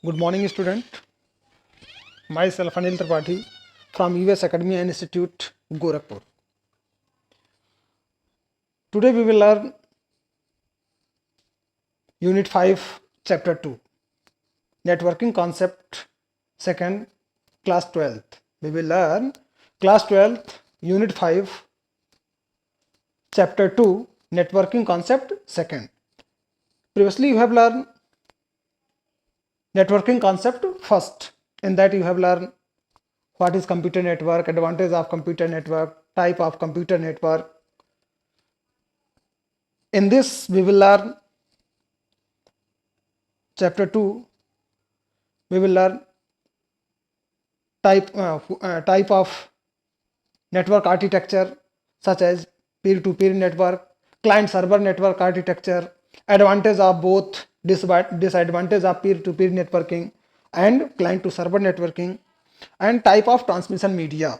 Good morning, student. Myself Anil Tripathi from US Academy and Institute, Gorakhpur. Today we will learn Unit 5, Chapter 2, Networking Concept, second, Class 12th. We will learn Class 12th, Unit 5, Chapter 2, Networking Concept, second. Previously you have learned networking concept first. In that you have learned what is computer network, advantage of computer network, type of computer network. In this we will learn chapter 2. We will learn type of network architecture such as peer-to-peer network, client-server network architecture, advantage of both, disadvantage of peer-to-peer networking and client-to-server networking, and type of transmission media.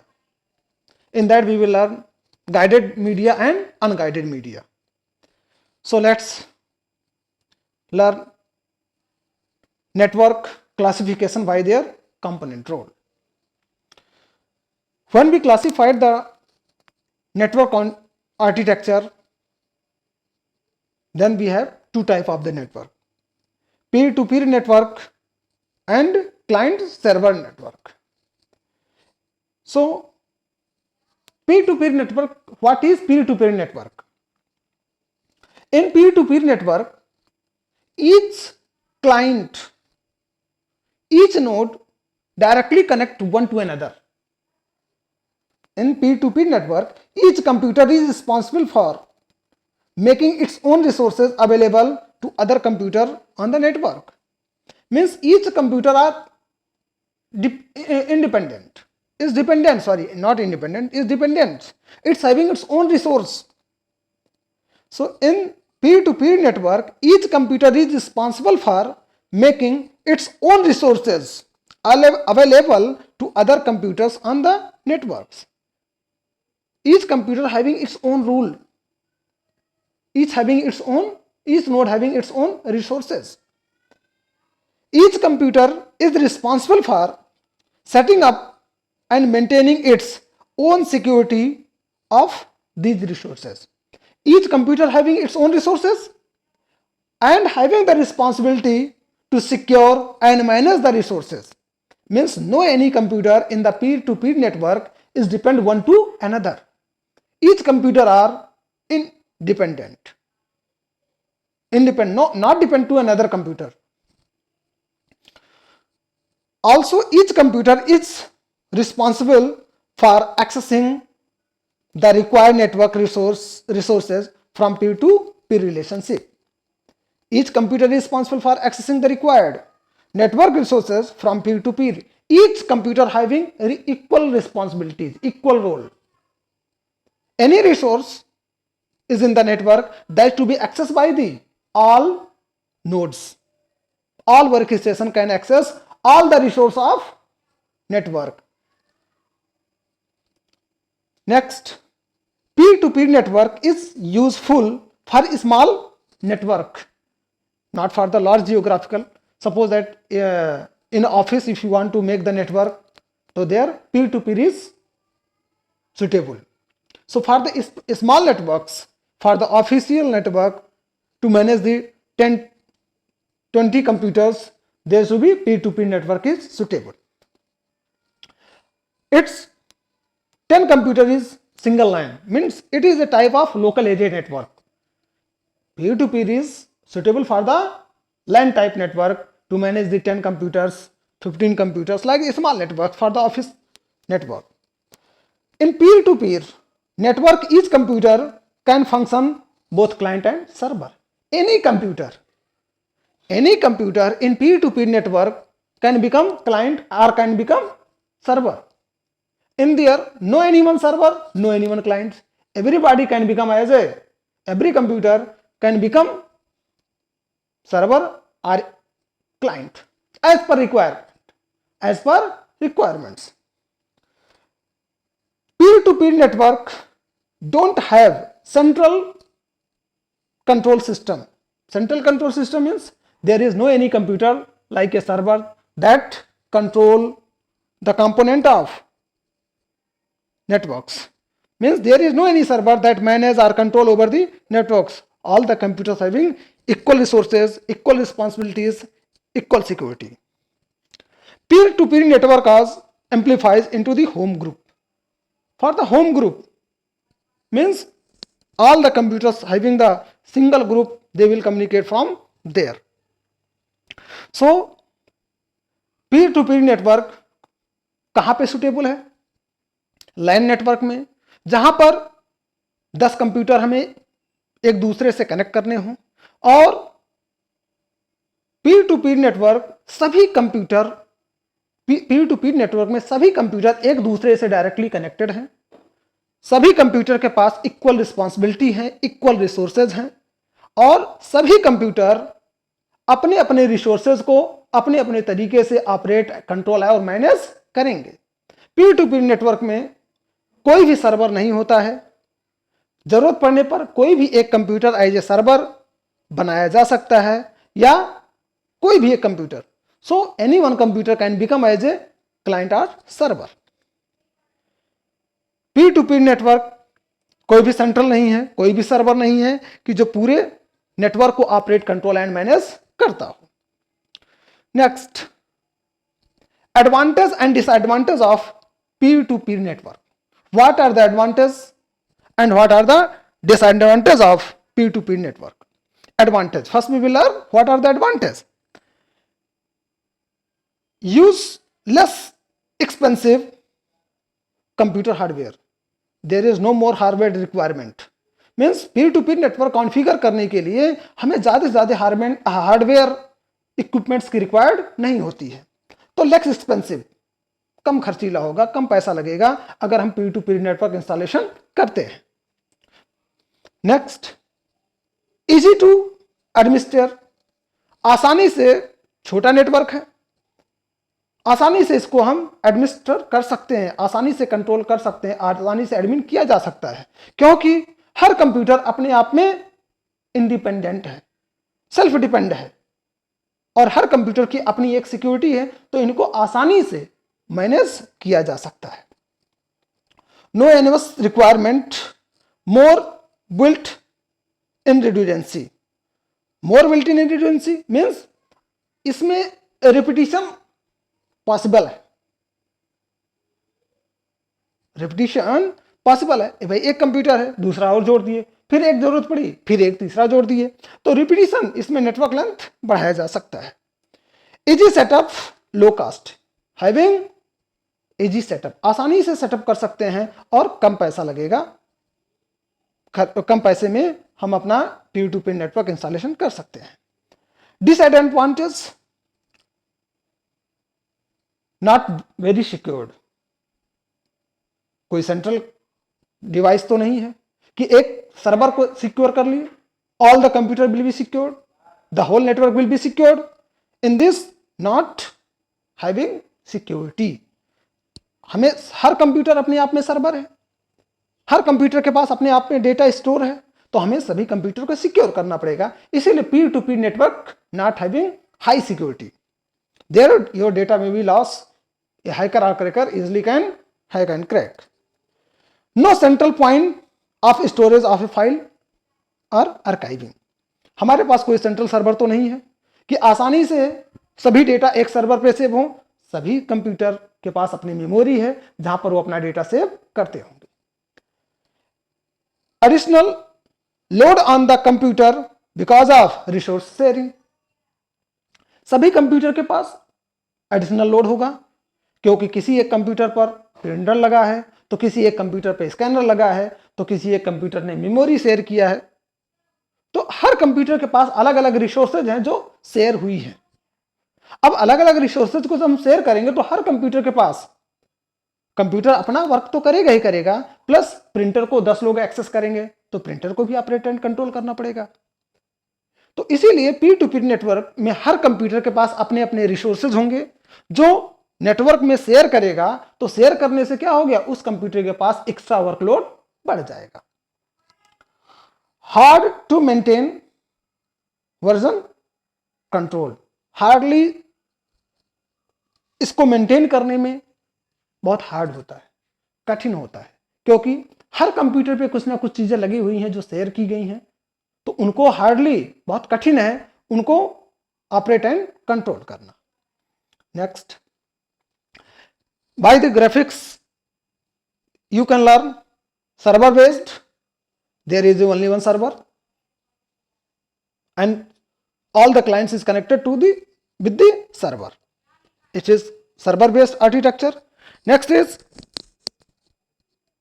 In that we will learn guided media and unguided media. So let's learn network classification by their component role. When we classified the network architecture, then we have two types of the network: peer-to-peer network and client-server network. So peer-to-peer network, what is peer-to-peer network? In peer-to-peer network, each client, each node directly connect one to another. In peer-to-peer network, each computer is responsible for making its own resources available to other computer on the network. Means each computer are independent. Is dependent, sorry, not independent, is dependent. It's having its own resource. So in peer-to-peer network, each computer is responsible for making its own resources available to other computers on the networks. Each computer having its own rule, each node having its own resources. Each computer is responsible for setting up and maintaining its own security of these resources. Each computer having its own resources and having the responsibility to secure and manage the resources. Means no any computer in the peer-to-peer network is dependent one to another. Each computer are independent, not depend to another computer. Also, each computer is responsible for accessing the required network resources from peer-to-peer relationship. Each computer is responsible for accessing the required network resources from peer-to-peer. Each computer having equal responsibilities, equal role. Any resource is in the network that to be accessed by the all nodes. All workstation can access all the resource of network. Next, peer-to-peer network is useful for small network, not for the large geographical. Suppose that in office, if you want to make the network, so there peer-to-peer is suitable. So for the small networks, for the official network to manage the 10-20 computers, there should be peer-to-peer network is suitable. Its 10 computer is single line, means it is a type of local area network. Peer-to-peer is suitable for the LAN type network to manage the 10 computers, 15 computers, like a small network for the office network. In peer-to-peer network, each computer can function both client and server. Any computer in peer-to-peer network can become client or can become server. In there, no any one server, no any one client. Everybody can become every computer can become server or client as per requirements. Peer-to-peer network don't have central control system. Central control system means there is no any computer like a server that control the component of networks. Means there is no any server that manage or control over the networks. All the computers having equal resources, equal responsibilities, equal security. Peer-to-peer network amplifies into the home group. For the home group means all the computers having the single group, they will communicate from there. So Pir to peer network कहां पे suitable है? लैन network में, जहां पर 10 computer हमें एक दूसरे से कनेक्ट करने हों, और पीर टू पीर नेटवर्क सभी computer, Pir to peer network में सभी कंप्यूटर एक दूसरे से डायरेक्टली कनेक्टेड हैं, सभी कंप्यूटर के पास इक्वल रिस्पॉन्सिबिलिटी है, इक्वल रिसोर्सेज हैं, और सभी कंप्यूटर अपने अपने रिसोर्सेज को अपने अपने तरीके से ऑपरेट, कंट्रोल और मैनेज करेंगे। पीर टू पीर नेटवर्क में कोई भी सर्वर नहीं होता है। जरूरत पड़ने पर कोई भी एक कंप्यूटर एज ए सर्वर बनाया जा सकता है, या कोई भी एक computer, so any one computer can become as a client और server. Peer to peer network कोई भी सेंट्रल नहीं है, कोई भी सर्वर नहीं है कि जो पूरे नेटवर्क को ऑपरेट, कंट्रोल एंड मैनेज करता हो। Next, advantage and disadvantage of peer to peer network. What are the advantage and what are the disadvantage of peer to peer network? Advantage, first we will learn what are the advantage. Use less expensive computer hardware, there is no more hardware requirement. Means peer to peer network configure करने के लिए हमें ज़्यादा से ज़्यादा hardware equipments की required नहीं होती है, तो लेस एक्सपेंसिव, कम खर्चीला होगा, कम पैसा लगेगा अगर हम पीर टू पीर नेटवर्क इंस्टॉलेशन करते हैं। नेक्स्ट, इजी टू एडमिनिस्टर, आसानी से, छोटा नेटवर्क है, आसानी से इसको हम एडमिनिस्टर कर सकते हैं, आसानी से कंट्रोल कर सकते हैं, आसानी से एडमिन किया जा सकता है, क्योंकि हर कंप्यूटर अपने आप में इंडिपेंडेंट है, सेल्फ डिपेंड है, और हर कंप्यूटर की अपनी एक सिक्योरिटी है, तो इनको आसानी से मैनेज किया जा सकता है। No envious requirement, more built in redundancy. More built in redundancy means इसमें रिपीटिशन पॉसिबल है, रिपीटिशन पॉसिबल है। भाई एक कंप्यूटर है, दूसरा और जोड़ दिए, फिर एक जरूरत पड़ी, फिर एक तीसरा जोड़ दिए, तो रिपीटिशन, इसमें नेटवर्क लेंथ बढ़ाया जा सकता है। इजी सेटअप, लो कास्ट, हैविंग इजी सेटअप, आसानी से सेटअप कर सकते हैं और कम पैसा लगेगा, कम पैसे में हम अपना पीर टू पीर नेटवर्क इंस्टॉलेशन कर सकते हैं। डिसएडवांटेज, नॉट वेरी सिक्योर्ड, कोई सेंट्रल डिवाइस तो नहीं है कि एक सर्वर को सिक्योर कर लिए, all the computer will be secured, the whole network will be secured, in this not having security. हमें हर कंप्यूटर अपने आप में सर्वर है, हर कंप्यूटर के पास अपने आप में डेटा स्टोर है, तो हमें सभी कंप्यूटर को सिक्योर करना पड़ेगा, इसीलिए peer to peer network not having high security, there your data may be loss, a hacker or cracker easily can hack and crack. No central point of storage of a file or archiving. हमारे पास कोई central server तो नहीं है कि आसानी से सभी data एक सर्वर पे सेव हो, सभी कंप्यूटर के पास अपनी मेमोरी है जहां पर वो अपना डेटा सेव करते होंगे। Additional load on the computer because of resource sharing, सभी कंप्यूटर के पास एडिशनल लोड होगा, क्योंकि किसी एक कंप्यूटर पर प्रिंटर लगा है, तो किसी एक कंप्यूटर पर स्कैनर लगा है, तो किसी एक कंप्यूटर ने मेमोरी शेयर किया है, तो हर कंप्यूटर के पास अलग अलग रिसोर्सेज हैं जो शेयर हुई हैं। अब अलग अलग रिसोर्सेज को जब हम शेयर करेंगे तो हर कंप्यूटर के पास, कंप्यूटर अपना वर्क तो करेगा ही करेगा, प्लस प्रिंटर को 10 लोग एक्सेस करेंगे, तो प्रिंटर को भी ऑपरेट एंड कंट्रोल करना पड़ेगा। तो इसीलिए पीर टू पीर नेटवर्क में हर कंप्यूटर के पास अपने अपने रिसोर्सेज होंगे जो नेटवर्क में शेयर करेगा, तो शेयर करने से क्या हो गया, उस कंप्यूटर के पास एक्स्ट्रा वर्कलोड बढ़ जाएगा। Hard to maintain version control, hardly इसको मेंटेन करने में बहुत हार्ड होता है, कठिन होता है, क्योंकि हर कंप्यूटर पे कुछ ना कुछ चीजें लगी हुई हैं जो शेयर की गई हैं, तो उनको हार्डली बहुत कठिन है उनको ऑपरेट एंड कंट्रोल करना। Next, by the graphics you can learn server based. There is only one server and all the clients is connected to the with the server. It is server based architecture. Next is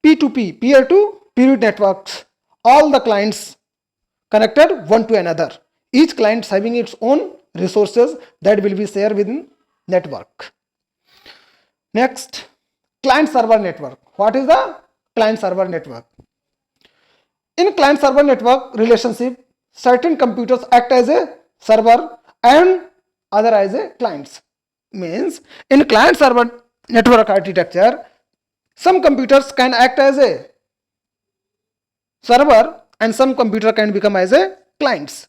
P2P, peer to peer networks. All the clients connected one to another, each client having its own resources that will be shared within network. Next, client server network. What is the client server network? In client server network relationship, certain computers act as a server and other as a clients. Means in client server network architecture, some computers can act as a server and some computer can become as a clients.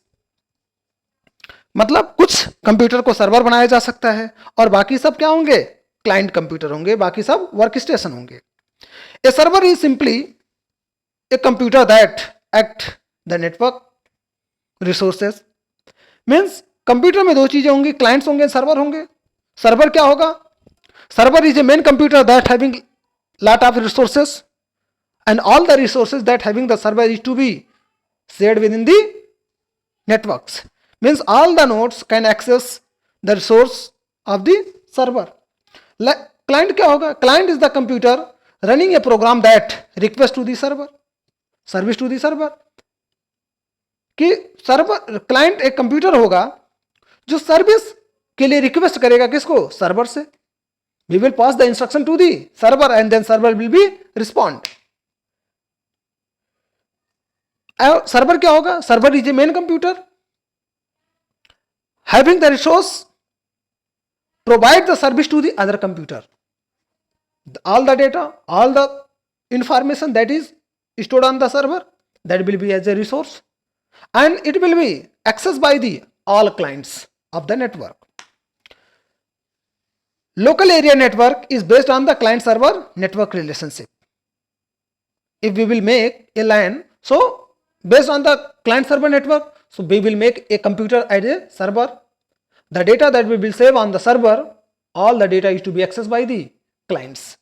मतलब कुछ computer को server बनाया जा सकता है और बाकी सब क्या होंगे, क्लाइंट कंप्यूटर होंगे, बाकी सब वर्क स्टेशन होंगे। A server is simply a computer that act the network resources. Means computer में दो चीजें होंगी, क्लाइंट्स होंगे, सर्वर होंगे। सर्वर क्या होगा? Server is a main computer that having lot of resources and all the resources that having the server is to be shared within the networks. Means all the nodes can access the resource of the server. Client क्या होगा? Client is the computer running a program that request to the server, service to the server. कि server client एक computer होगा जो service के लिए request करेगा किसको? सर्वर से। We will pass the instruction to the server and then server will be respond. Server क्या होगा? Server is a main computer having the resource provide the service to the other computer. All the data, all the information that is stored on the server, that will be as a resource and it will be accessed by the all clients of the network. Local area network is based on the client server network relationship. If we will make a LAN, so based on the client server network, so we will make a computer as a server. The data that we will save on the server, all the data is to be accessed by the clients.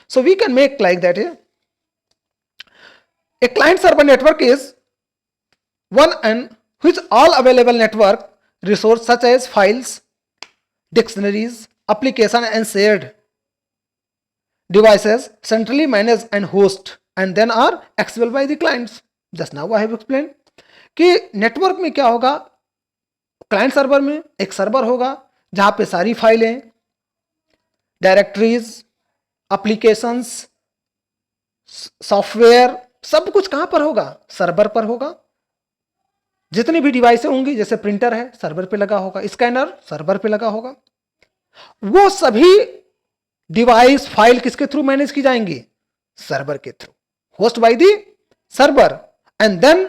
So we can make like that. A client server network is one and which all available network resources such as files, dictionaries, application and shared devices centrally managed and host and then are accessible by the clients. Just now I have explained कि network में क्या होगा, client server में एक server होगा जहां पे सारी फाइलें, डायरेक्टरीज, एप्लीकेशंस, सॉफ्टवेयर सब कुछ कहां पर होगा? सर्वर पर होगा। जितनी भी डिवाइसें होंगी, जैसे प्रिंटर है सर्वर पे लगा होगा, स्कैनर सर्वर पे लगा होगा, वो सभी डिवाइस फाइल किसके थ्रू मैनेज की जाएंगी? सर्वर के through, host by the server and then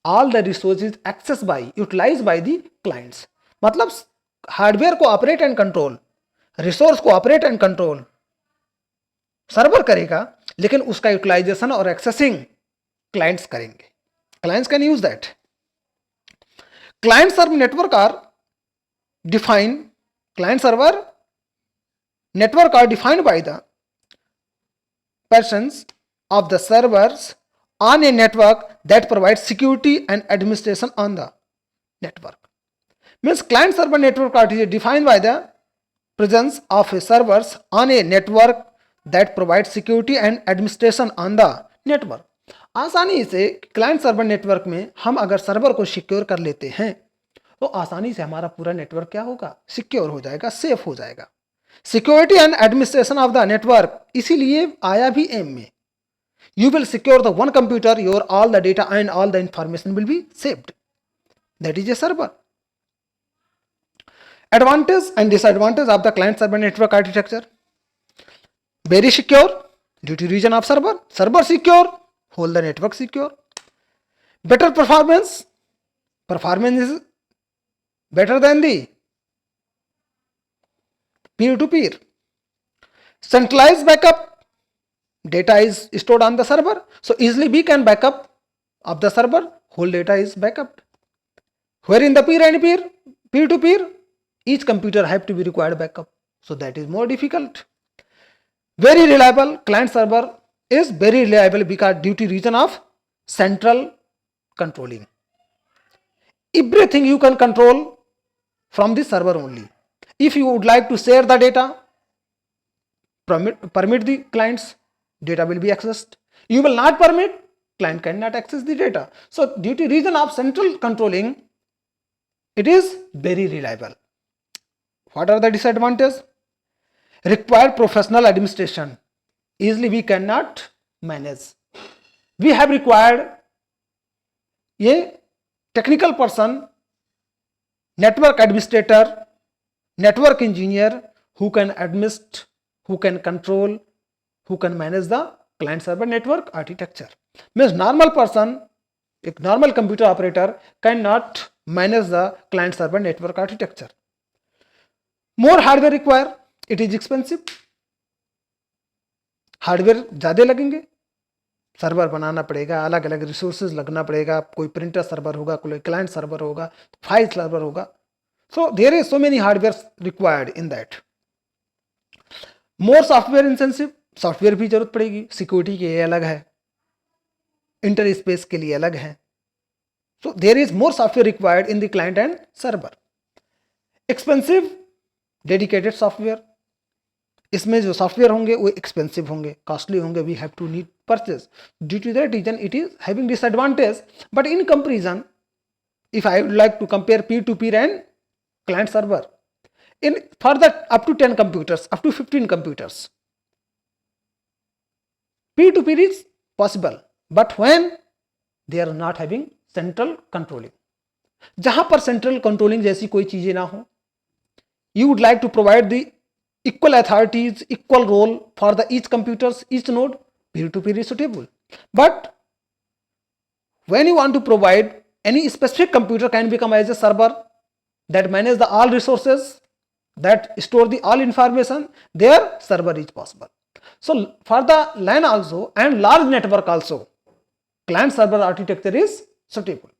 all the resources access by utilize by the clients. मतलब हार्डवेयर को ऑपरेट एंड कंट्रोल, रिसोर्स को ऑपरेट एंड कंट्रोल सर्वर करेगा, लेकिन उसका यूटिलाइजेशन और एक्सेसिंग क्लाइंट्स करेंगे। Clients can use that. Client server network are defined, client server network are defined by the persons of the servers on a network that provides security and administration on the network. Means client server network are defined by the presence of a servers on a network that provides security and administration on the network. आसानी से client server network में हम अगर server को secure कर लेते हैं तो आसानी से हमारा पूरा नेटवर्क क्या होगा? सिक्योर हो जाएगा, सेफ हो जाएगा। Security and administration of the network, इसीलिए आया भी एम में। You will secure the one computer, your all the data and all the information will be saved, that is a server. Advantage and disadvantage of the client server network architecture. Very secure due to reason of server, server secure, whole the network secure. Better performance, performance is better than the peer to peer. Centralized backup, data is stored on the server, so easily we can backup of the server, whole data is backup. Where in the peer and peer to peer, each computer have to be required backup, so that is more difficult. Very reliable, client server is very reliable because due to reason of central controlling. Everything you can control from the server only. If you would like to share the data, permit the clients, data will be accessed. You will not permit, client cannot access the data. So due to reason of central controlling, it is very reliable. What are the disadvantages? Required professional administration. Easily we cannot manage. We have required a technical person, network administrator, network engineer who can administer, who can control, who can manage the client server network architecture. Means normal person, a normal computer operator cannot manage the client server network architecture. More hardware required, it is expensive. Hardware ज़्यादा लगेंगे, server बनाना पड़ेगा, अलग अलग resources लगना पड़ेगा, कोई printer server होगा, कोई क्लाइंट सर्वर होगा, फाइल सर्वर होगा. So there is so many hardware required in that. More software intensive, software भी जरूरत पड़ेगी, सिक्योरिटी के लिए अलग है, इंटर स्पेस के लिए अलग है. So there is more software required in the client and server. Expensive dedicated software, इसमें जो सॉफ्टवेयर होंगे वो एक्सपेंसिव होंगे, कॉस्टली होंगे, we have to need purchase. Due to that reason it is having disadvantage. But in comparison, if I would like to compare peer-to-peer and client server, in for that up to 10 computers, up to 15 computers, peer-to-peer is possible, but when they are not having central controlling. जहां पर central controlling जैसी कोई चीजें ना हो, you would like to provide the equal authorities, equal role for the each computers, each node, peer-to-peer is suitable. But when you want to provide any specific computer can become as a server that manage the all resources, that store the all information, their server is possible. So for the LAN also and large network also, client server architecture is suitable.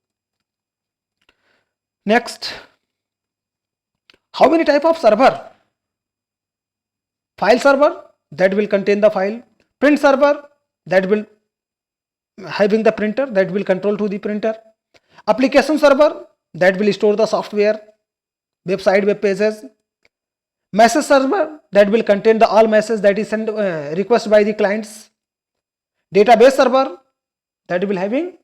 Next, how many type of server? File server, that will contain the file. Print server, that will having the printer, that will control to the printer. Application server, that will store the software, website, web pages. Message server, that will contain the all message that is sent request by the clients. Database server, that will having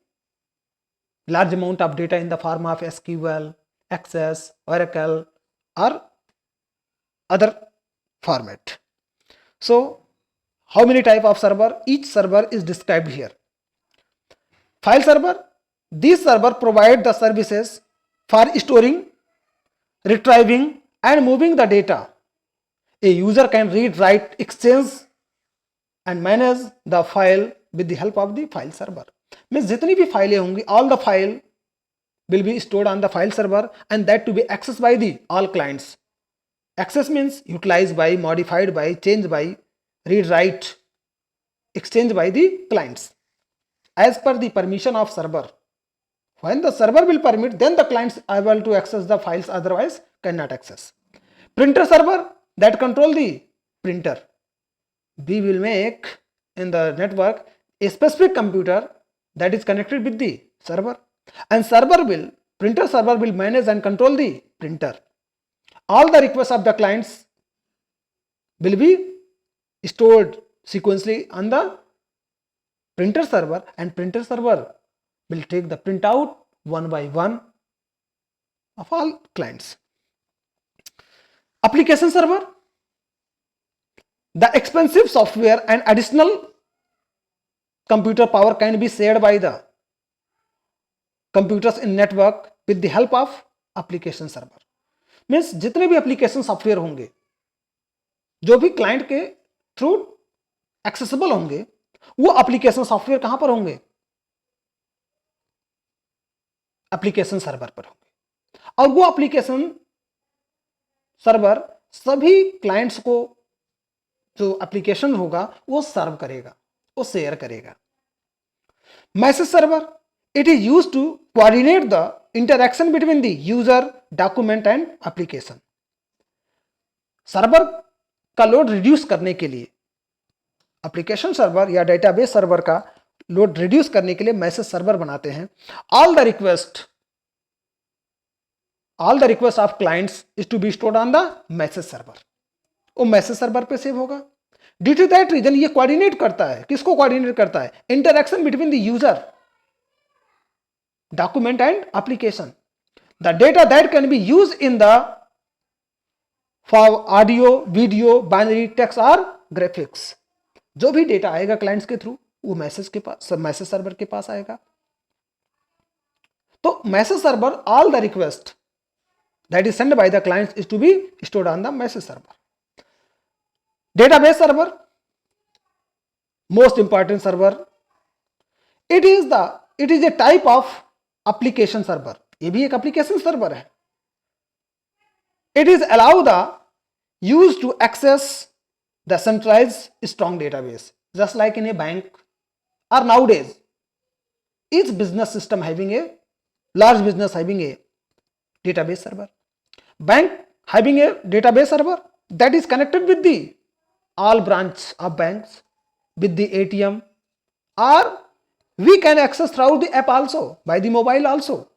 large amount of data in the form of SQL, Access, Oracle or other format. So how many type of server? Each server is described here. File server, this server provide the services for storing, retrieving and moving the data. A user can read, write, exchange and manage the file with the help of the file server. Means जितनी भी फाइलें होंगी, all the file will be stored on the file server and that to be accessed by the all clients. Access means utilized by, modified by, changed by, read, write, exchange by the clients as per the permission of server. When the server will permit, then the clients are able to access the files, otherwise cannot access. Printer server, that control the printer. We will make in the network a specific computer that is connected with the server, and printer server will manage and control the printer. All the requests of the clients will be stored sequentially on the printer server, and printer server will take the printout one by one of all clients. Application server, the expensive software and additional computer power can be shared by the computers in network with the help of application server. Means जितने भी application software होंगे जो भी client के through accessible होंगे, वो application software कहां पर होंगे? एप्लीकेशन सर्वर पर होंगे. और वो एप्लीकेशन सर्वर सभी क्लाइंट्स को जो एप्लीकेशन होगा वो सर्व करेगा, वो शेयर करेगा। Message server, it is used to coordinate the interaction between the user, document and application. Server का लोड रिड्यूस करने के लिए, एप्लीकेशन सर्वर या डेटाबेस सर्वर का लोड रिड्यूस करने के लिए मैसेज सर्वर बनाते हैं। All the request of clients is to be stored on the message server, वो मैसेज सर्वर पे सेव होगा। ड्यू टू दैट रीजन ये कोऑर्डिनेट करता है, किसको कोऑर्डिनेट करता है? Interaction between the user, document and application. The data that can be use in the for audio, video, binary, text और ग्राफिक्स, जो भी डेटा आएगा क्लाइंट्स के थ्रू वो मैसेज सर्वर के पास आएगा। तो message server, all the request that is sent by the clients is to be stored on the message server. Database server, most important server, it is a type of application server, ये भी एक application server है। It is allow the use to access the centralized strong database, just like in a bank or nowadays each business system having a large business having a database server. Bank having a database server that is connected with the all branch of banks, with the ATM, or we can access throughout the app also, by the mobile also.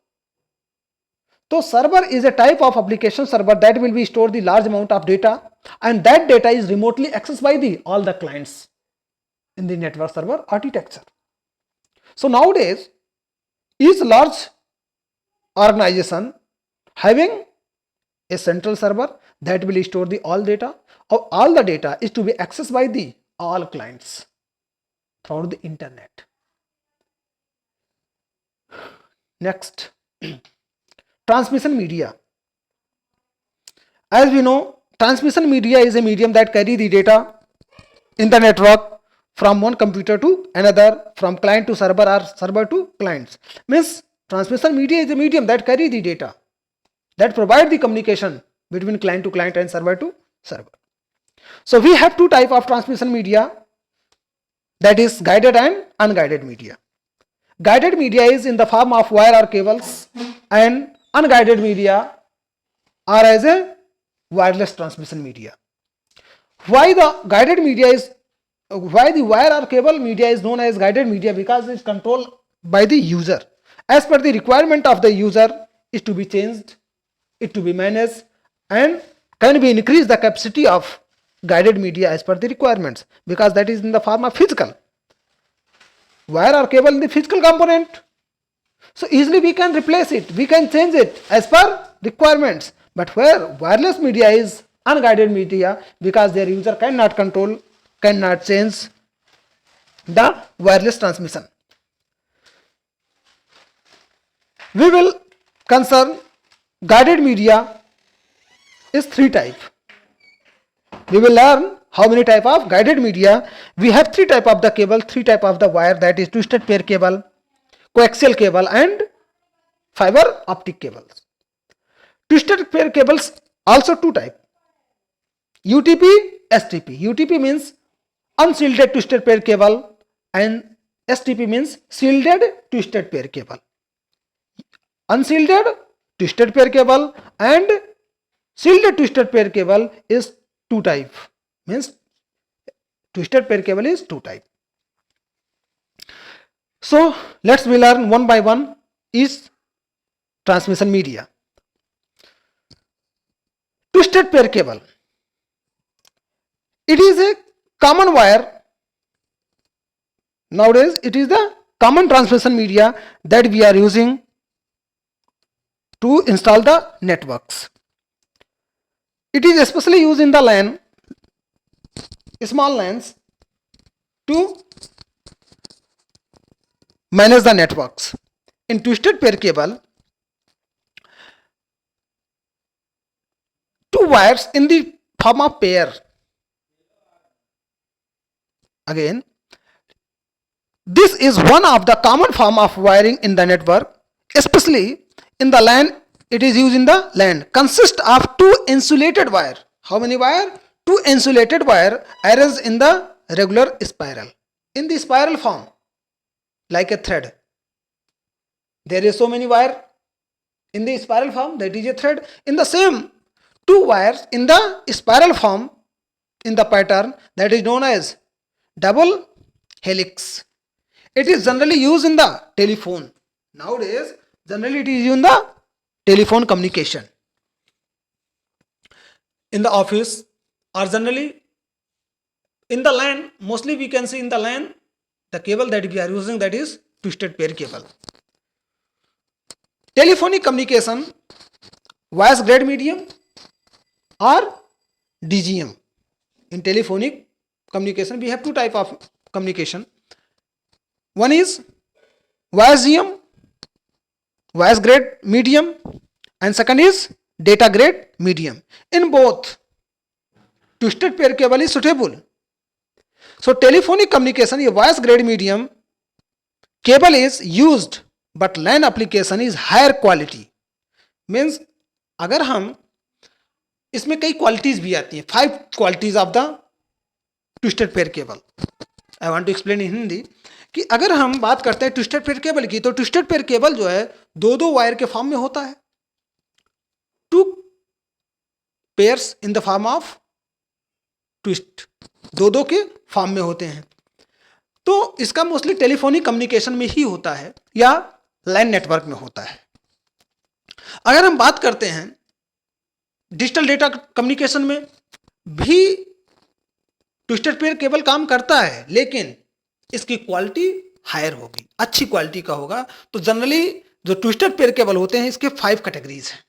So server is a type of application server that will be store the large amount of data, and that data is remotely accessed by the all the clients in the network server architecture. So nowadays each large organization having a central server that will store the all data, or all the data is to be accessed by the all clients throughout the internet. Next, transmission media. As we know, transmission media is a medium that carry the data in the network from one computer to another, from client to server or server to clients. Means transmission media is a medium that carry the data, that provide the communication between client to client and server to server. So we have two type of transmission media, that is guided and unguided media. Guided media is in the form of wire or cables, and unguided media are as a wireless transmission media. Why the wire or cable media is known as guided media? Because it is controlled by the user. As per the requirement of the user is to be changed, it to be managed, and can be increase the capacity of guided media as per the requirements, because that is in the form of physical. Wire or cable in the physical component, so easily we can replace it, we can change it as per requirements. But where wireless media is unguided media, because their user cannot control, cannot change the wireless transmission. We will concern guided media is three type. We will learn how many type of guided media. We have three type of the cable, three type of the wire, that is twisted pair cable, coaxial cable, and fiber optic cables. Twisted pair cables also two type, UTP, STP. UTP means unshielded twisted pair cable, and STP means shielded twisted pair cable. Unshielded twisted pair cable and shielded twisted pair cable is two type, means twisted pair cable is two type. So let's we learn one by one is transmission media. Twisted pair cable, it is a common wire. Nowadays it is the common transmission media that we are using to install the networks. It is especially used in the LAN, small LANs, to manage the networks. In twisted pair cable, two wires in the form of pair. Again, this is one of the common form of wiring in the network, especially in the LAN. It is used in the LAN, consists of two insulated wire. How many wire? Two insulated wire arranged in the regular spiral, in the spiral form, like a thread. There is so many wire in the spiral form, that is a thread. In the same, two wires in the spiral form in the pattern, that is known as double helix. It is generally used in the telephone. Nowadays, generally it is used in the telephone communication. In the office, or generally in the LAN, mostly we can see in the LAN, the cable that we are using, that is twisted pair cable. Telephonic communication, voice grade medium or DGM. In telephonic communication, we have two type of communication. One is voice GM, voice grade medium, and second is data grade medium. In both, twisted pair cable is suitable. So telephonic communication, ये voice grade medium cable is used, but LAN application is higher quality. Means अगर हम इसमें कई qualities भी आती हैं, 5 qualities of the twisted pair cable. I want to explain in Hindi कि अगर हम बात करते हैं ट्विस्टेड पेयर केबल की, तो ट्विस्टेड पेयर केबल जो है दो वायर के फॉर्म में होता है. 2 pairs in the form of twist, दो के फॉर्म में होते हैं. तो इसका मोस्टली टेलीफोनिक कम्युनिकेशन में ही होता है या लाइन नेटवर्क में होता है. अगर हम बात करते हैं डिजिटल डेटा कम्युनिकेशन में भी ट्विस्टेड पेयर केबल काम करता है, लेकिन इसकी क्वालिटी हायर होगी, अच्छी क्वालिटी का होगा. तो जनरली जो ट्विस्टेड पेयर केबल होते हैं, इसके 5 कैटेगरीज हैं.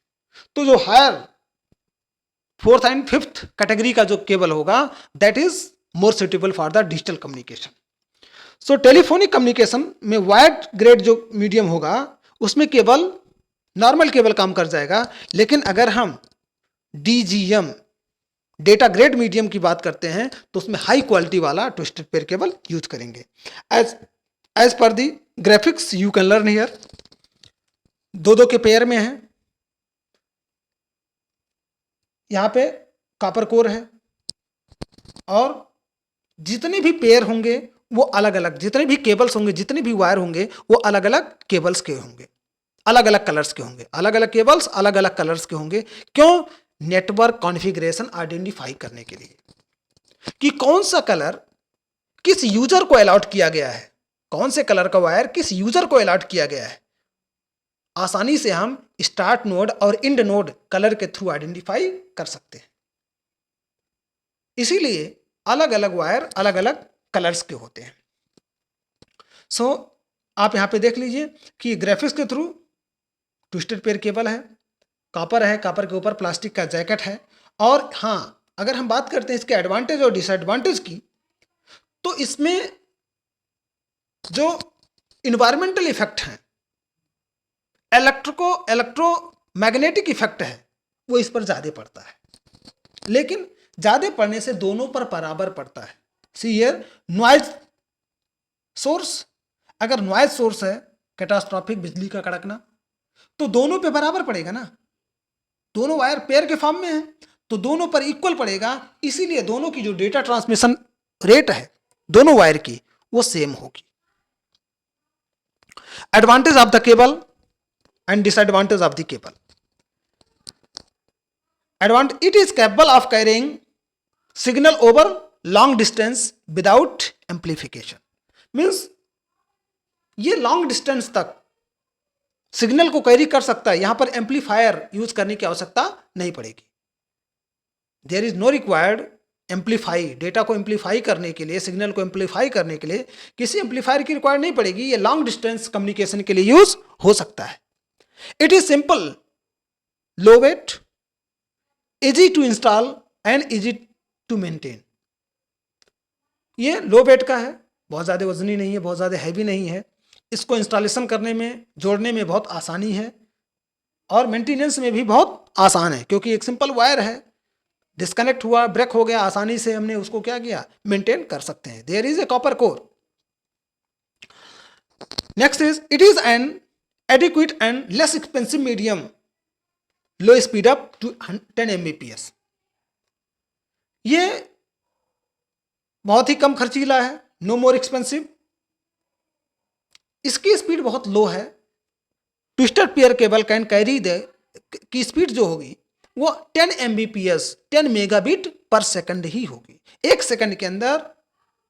तो जो higher 4th and 5th category का जो केबल होगा, that is more suitable for the digital communication. So telephonic communication में वायर ग्रेड जो मीडियम होगा, उसमें केबल नॉर्मल केबल काम कर जाएगा. लेकिन अगर हम DGM डेटा ग्रेड मीडियम की बात करते हैं, तो उसमें हाई क्वालिटी वाला ट्विस्टेड पेयर केबल यूज करेंगे. As per the graphics you can learn here, दो के पेयर में है. यहां पे कॉपर कोर है और जितने भी पेयर होंगे वो अलग अलग, जितने भी केबल्स होंगे, जितने भी वायर होंगे, वो अलग अलग केबल्स के होंगे, अलग अलग कलर्स के होंगे. अलग अलग केबल्स अलग अलग कलर्स के होंगे. क्यों? नेटवर्क कॉन्फ़िगरेशन आइडेंटिफाई करने के लिए कि कौन सा कलर किस यूजर को अलॉट किया गया है, कौन से कलर का वायर किस यूजर को अलॉट किया गया है. आसानी से हम स्टार्ट नोड और एंड नोड कलर के थ्रू आइडेंटिफाई कर सकते हैं. इसीलिए अलग अलग वायर अलग अलग कलर्स के होते हैं. सो आप यहां पे देख लीजिए कि ग्राफिक्स के थ्रू ट्विस्टेड पेयर केबल है, कॉपर है, कॉपर के ऊपर प्लास्टिक का जैकेट है. और हाँ, अगर हम बात करते हैं इसके एडवांटेज और डिसएडवांटेज की, तो इसमें जो इन्वायरमेंटल इफेक्ट हैं, इलेक्ट्रोमैग्नेटिक इफेक्ट है, वो इस पर ज़्यादा पड़ता है. लेकिन ज़्यादा पड़ने से दोनों पर बराबर पड़ता है. सी हियर नॉइज सोर्स, अगर नॉइज सोर्स है कैटास्ट्रॉफिक बिजली का कड़कना, तो दोनों पे बराबर पड़ेगा ना. दोनों वायर पेयर के फॉर्म में है, तो दोनों पर इक्वल पड़ेगा. इसीलिए दोनों की जो डेटा ट्रांसमिशन रेट है दोनों वायर की, वो सेम होगी. Advantage of the cable and disadvantage of the cable. Advantage, it is capable of carrying signal over long distance without amplification. Means ये लॉन्ग डिस्टेंस तक सिग्नल को कैरी कर सकता है. यहां पर एम्पलीफायर यूज करने की आवश्यकता नहीं पड़ेगी. There is no required amplify. Data को एम्पलीफाई करने के लिए, सिग्नल को एम्पलीफाई करने के लिए किसी एम्पलीफायर की रिक्वायर्ड नहीं पड़ेगी. ये लॉन्ग डिस्टेंस कम्युनिकेशन के लिए यूज हो सकता है. It is simple, low weight, easy to install and easy to maintain. ये लो वेट का है, बहुत ज़्यादा वजनी नहीं है, बहुत ज़्यादा हैवी नहीं है. इसको इंस्टॉलेशन करने में, जोड़ने में बहुत आसानी है और मेंटेनेंस में भी बहुत आसान है, क्योंकि एक सिंपल वायर है. डिस्कनेक्ट हुआ, ब्रेक हो गया, आसानी से हमने उसको क्या किया, मेंटेन कर सकते हैं. There is a copper core. Next is, it is an adequate and less expensive medium, low speed up to 10 Mbps. ये बहुत ही कम खर्चीला है, नो मोर एक्सपेंसिव। इसकी स्पीड बहुत लो है। Twisted pair cable can carry the की स्पीड जो होगी वो 10 Mbps 10 मेगाबिट पर सेकंड ही होगी। एक सेकंड के अंदर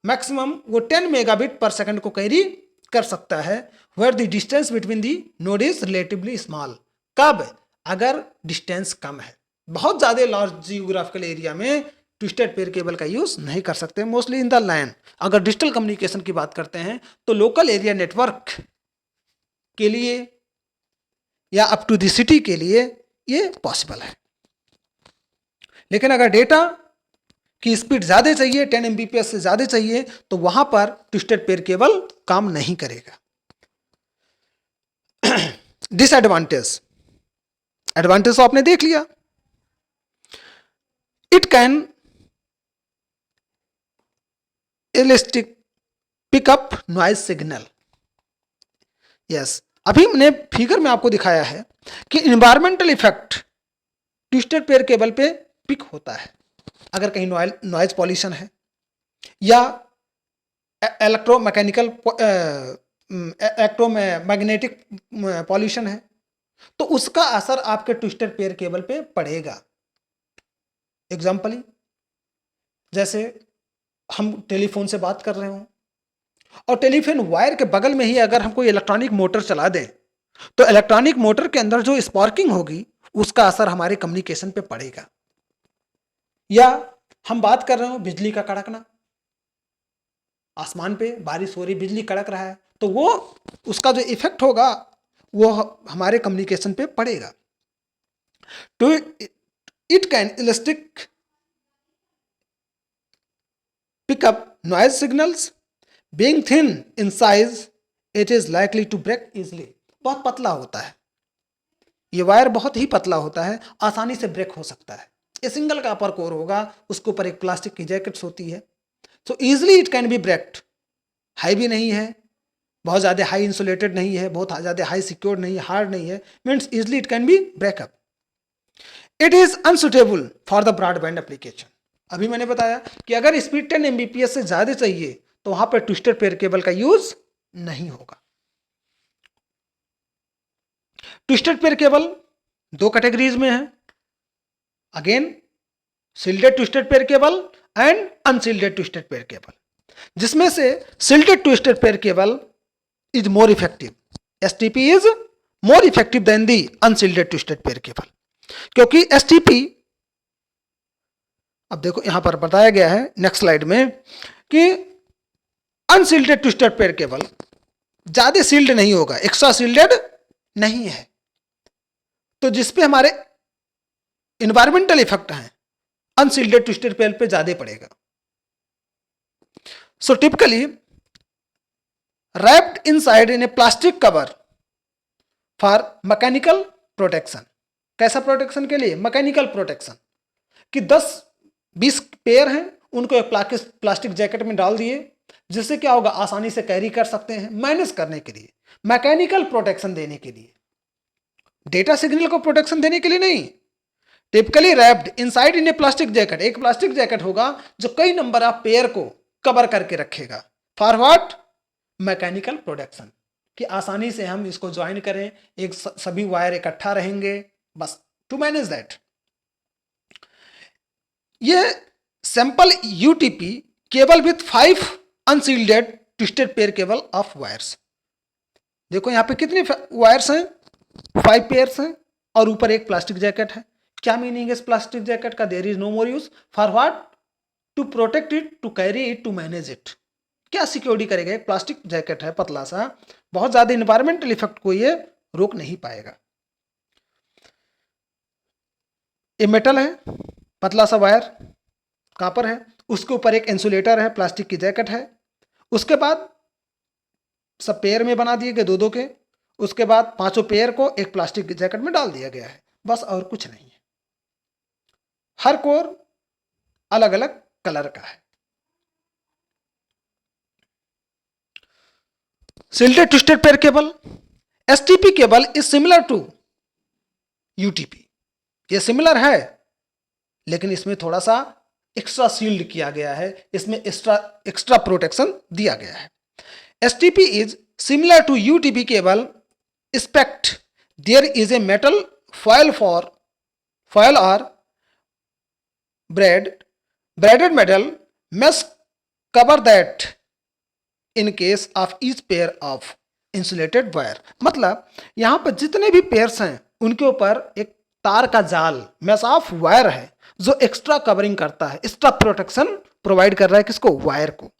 मैक्सिमम वो 10 मेगाबिट पर सेकंड को कैरी कर सकता है। Where the distance between the node is relatively small. कब? अगर डिस्टेंस कम है। बहुत ज़्यादा लार्ज जियोग्राफिकल एरिया में ट्विस्टेड पेयर केबल का यूज नहीं कर सकते, मोस्टली इन द लैंड। अगर डिजिटल कम्युनिकेशन की बात करते हैं तो लोकल एरिया नेटवर्क के लिए या अप टू द सिटी के लिए ये पॉसिबल है। लेकिन अगर डेटा की स्पीड ज़्यादा चाहिए, 10 Mbps से ज़्यादा चाहिए, तो वहां पर ट्विस्टेड पेयर केबल काम नहीं करेगा। डिसएडवांटेज, एडवांटेज तो आपने देख लिया। It can elastic pickup noise signal. Yes, अभी मैंने फिगर में आपको दिखाया है कि environmental effect twisted pair cable पे पिक होता है। अगर कहीं नॉइज पॉल्यूशन है या इलेक्ट्रोमैग्नेटिक पॉल्यूशन है, तो उसका असर आपके ट्विस्टेड पेयर केबल पे पड़ेगा। एग्जाम्पली, जैसे हम टेलीफोन से बात कर रहे हो और टेलीफोन वायर के बगल में ही अगर हम कोई इलेक्ट्रॉनिक मोटर चला दें, तो इलेक्ट्रॉनिक मोटर के अंदर जो स्पार्किंग होगी उसका असर हमारे कम्युनिकेशन पे पड़ेगा। या हम बात कर रहे हो बिजली का कड़कना, आसमान पे बारिश हो रही, बिजली कड़क रहा है, तो वो उसका जो इफेक्ट होगा वो हमारे कम्युनिकेशन पे पड़ेगा। तो it can elastic pick up noise signals. Being thin in size, it is likely to break easily. बहुत पतला होता है ये वायर, बहुत ही पतला होता है, आसानी से ब्रेक हो सकता है। ये सिंगल का अपर कोर होगा, उसके ऊपर एक प्लास्टिक की जैकेट्स होती है, so easily it can be breaked. High भी नहीं है, बहुत ज़्यादा हाई इंसुलेटेड नहीं है, बहुत ज़्यादा हाई सिक्योर्ड नहीं है, हार्ड नहीं है, means easily it can B breakup. It is unsuitable for the broadband application. अभी मैंने बताया कि अगर स्पीड 10 Mbps से ज़्यादा चाहिए तो वहां पर ट्विस्टेड पेयर केबल का यूज नहीं होगा। ट्विस्टेड पेयर केबल दो कैटेगरीज में है, again shielded twisted pair cable and unshielded twisted pair cable, जिसमें से shielded twisted pair cable is more effective. STP is more effective than the unshielded twisted pair cable, क्योंकि STP, अब देखो यहां पर बताया गया है नेक्स्ट स्लाइड में कि अनसील्डेड ट्विस्टेड पेयर केबल ज्यादा सील्ड नहीं होगा, एक्स्ट्रा सील्डेड नहीं है, तो जिसपे हमारे इन्वायरमेंटल इफेक्ट है अनसील्डेड ट्विस्टेड पेयर पे ज्यादा पड़ेगा। So typically wrapped inside in A plastic cover for mechanical protection. कैसा प्रोटेक्शन के लिए? मैकेनिकल प्रोटेक्शन, कि 10-20 पेयर हैं, उनको एक प्लास्टिक जैकेट में डाल दिए, जिससे क्या होगा, आसानी से कैरी कर सकते हैं, मैनेज करने के लिए, मैकेनिकल प्रोटेक्शन देने के लिए, डेटा सिग्नल को प्रोटेक्शन देने के लिए नहीं। Typically wrapped inside in A plastic jacket, एक प्लास्टिक जैकेट होगा जो कई नंबर ऑफ पेयर को कवर करके रखेगा। For what? मैकेनिकल प्रोटेक्शन, कि आसानी से हम इसको ज्वाइन करें, एक सभी वायर इकट्ठा रहेंगे, बस टू मैनेज दैट। ये sample UTP cable with 5 unshielded twisted pair cable of wires. देखो यहाँ पे कितने वायर्स हैं? 5 पेयर्स हैं और ऊपर एक प्लास्टिक जैकेट है। क्या मीनिंग है इस प्लास्टिक जैकेट का? There is no more use for what? To protect it, to carry it, to manage it. क्या सिक्योरिटी करेगा? एक प्लास्टिक जैकेट है पतला सा, बहुत ज्यादा इन्वायरमेंटल इफेक्ट को ये रोक नहीं पाएगा। ये मेटल है, पतला सा वायर कॉपर है, उसके ऊपर एक इंसुलेटर है, प्लास्टिक की जैकेट है, उसके बाद सब पेयर में बना दिए गए दो के, उसके बाद 5 पेयर को एक प्लास्टिक की जैकेट में डाल दिया गया है, बस और कुछ नहीं है। हर कोर अलग अलग कलर का है। Shielded twisted pair cable, STP cable is similar to UTP। ये सिमिलर है, लेकिन इसमें थोड़ा सा एक्स्ट्रा सील्ड किया गया है, इसमें एक्स्ट्रा प्रोटेक्शन दिया गया है। STP is similar to UTP cable except there is a metal foil or braided metal mesh cover that in case of each pair of insulated wire। मतलब यहां पर जितने भी पेयर्स हैं उनके ऊपर एक तार का जाल मैश ऑफ वायर है जो एक्स्ट्रा कवरिंग करता है, एक्स्ट्रा प्रोटेक्शन प्रोवाइड कर रहा है किसको, वायर को।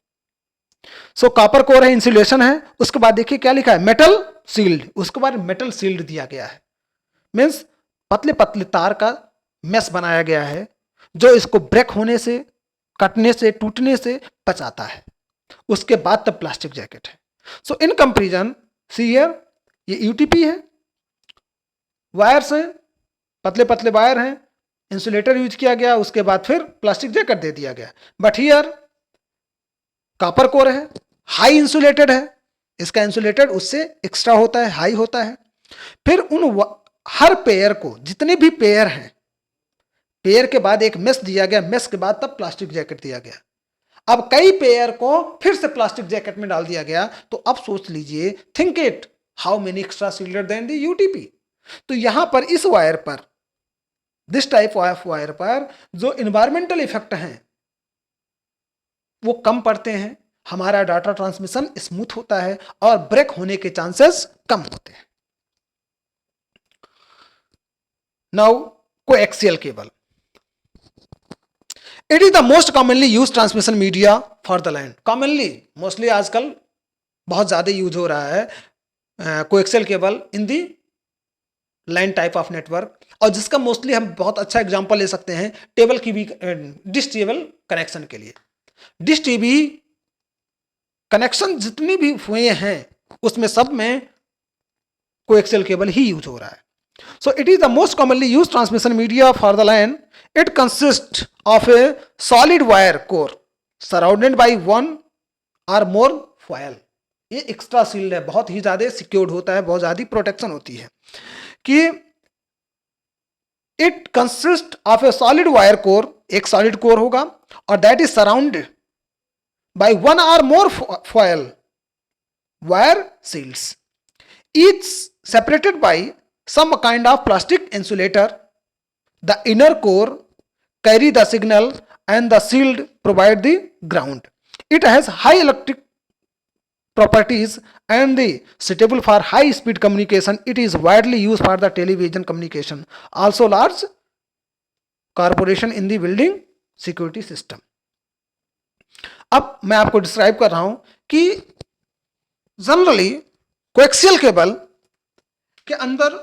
सो कॉपर कोर है, इंसुलेशन है, उसके बाद देखिए क्या लिखा है, मेटल सील्ड, उसके बाद मेटल सील्ड दिया गया है, मीन्स पतले पतले तार का मैश बनाया गया है जो इसको ब्रेक होने से, कटने से, टूटने से बचाता है। उसके बाद तब प्लास्टिक जैकेट है। सो इन कंपेरिजन सी हियर, ये यूटीपी है, वायर्स हैं, पतले पतले वायर हैं, इंसुलेटर यूज किया गया, उसके बाद फिर प्लास्टिक जैकेट दे दिया गया। बट हियर कॉपर कोर है, हाई इंसुलेटेड है, इसका इंसुलेटेड उससे एक्स्ट्रा होता है, हाई होता है। फिर उन हर पेयर को, जितने भी पेयर हैं, पेयर के बाद एक मेश दिया गया, मेश के बाद तब प्लास्टिक जैकेट दिया गया। अब कई पेयर को फिर से प्लास्टिक जैकेट में डाल दिया गया, तो अब सोच लीजिए, think it, how many extra shielded than the UTP. तो यहां पर इस वायर पर, दिस टाइप ऑफ वायर पर जो इन्वायरमेंटल इफेक्ट हैं वो कम पड़ते हैं, हमारा डाटा ट्रांसमिशन स्मूथ होता है और ब्रेक होने के चांसेस कम होते हैं। Now coaxial cable, it is the most commonly use transmission media for the land. Commonly, mostly आजकल बहुत ज्यादा यूज हो रहा है coaxial cable in the land type of network, और जिसका मोस्टली हम बहुत अच्छा एग्जांपल ले सकते हैं टेबल की भी, डिश टेबल कनेक्शन के लिए। डिश टीवी कनेक्शन जितने भी हुए हैं उसमें सब में कोएक्सियल केबल ही यूज हो रहा है। सो it is the most commonly use transmission media for the land. It consist of a solid wire core surrounded by one or more foil. ये एक्स्ट्रा सील्ड है, बहुत ही ज्यादा सिक्योर्ड होता है, बहुत ज्यादा प्रोटेक्शन होती है कि it consist of a solid wire core, एक सॉलिड कोर होगा, और that is surrounded by one or more foil wire shields, each separated by some kind of plastic insulator. The inner core carry the signal and the shield provide the ground. It has high electric properties and the suitable for high speed communication. It is widely used for the television communication, also large corporation in the building security system. अब मैं आपको describe कर रहा हूं कि generally coaxial cable के अंदर,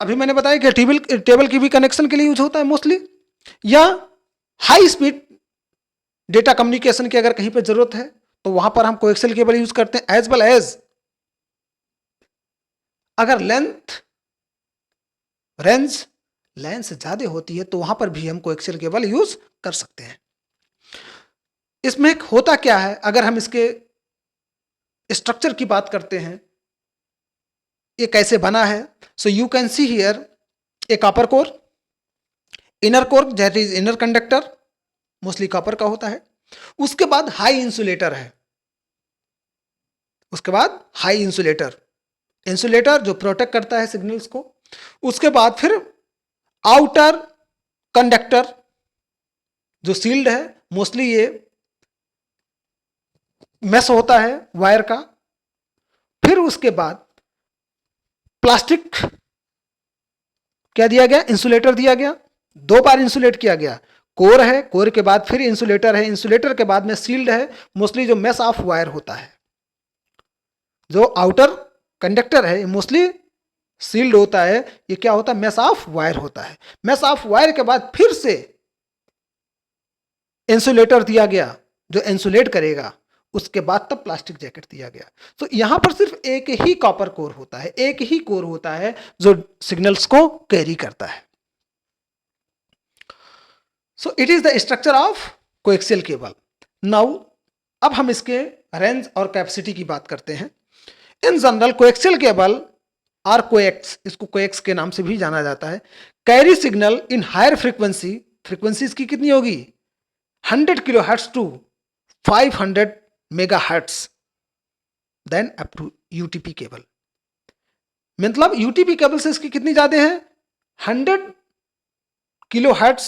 अभी मैंने बताया कि टेबल की भी कनेक्शन के लिए यूज होता है मोस्टली, या हाई स्पीड डेटा कम्युनिकेशन की अगर कहीं पे जरूरत है तो वहां पर हम कोएक्सियल केबल यूज करते हैं। एज वेल एज अगर रेंज से ज्यादा होती है तो वहां पर भी हम कोएक्सियल केबल यूज कर सकते हैं। इसमें होता क्या है, अगर हम इसके स्ट्रक्चर की बात करते हैं, ये कैसे बना है। So you can see here A copper core, inner core that is inner conductor, mostly copper का होता है। उसके बाद हाई इंसुलेटर है, उसके बाद हाई इंसुलेटर जो प्रोटेक्ट करता है सिग्नल्स को। उसके बाद फिर आउटर कंडक्टर जो सील्ड है, मोस्टली ये मेश होता है वायर का। फिर उसके बाद प्लास्टिक क्या दिया गया, इंसुलेटर दिया गया, 2 बार इंसुलेट किया गया। कोर है, कोर के बाद फिर इंसुलेटर है, इंसुलेटर के बाद में सील्ड है, मोस्टली जो मेश ऑफ वायर होता है। जो आउटर कंडक्टर है मोस्टली सील्ड होता है, ये क्या होता है, मेश ऑफ वायर होता है। मेश ऑफ वायर के बाद फिर से इंसुलेटर दिया गया जो इंसुलेट करेगा, उसके बाद तब प्लास्टिक जैकेट दिया गया। तो यहां पर सिर्फ एक ही कॉपर कोर होता है, एक ही कोर होता है जो सिग्नल्स को कैरी करता है। सो it is the structure of coaxial cable. Now अब हम इसके रेंज और कैपेसिटी की बात करते हैं। इन जनरल कोएक्सियल केबल और कोएक्स, इसको कोएक्स के नाम से भी जाना जाता है, carry signal in higher frequency. Frequency इसकी कितनी होगी, 100 kilohertz to 500 megahertz, then up to UTP cable. मतलब यूटीपी केबल से इसकी कितनी ज्यादा है, 100 किलोहर्ट्ज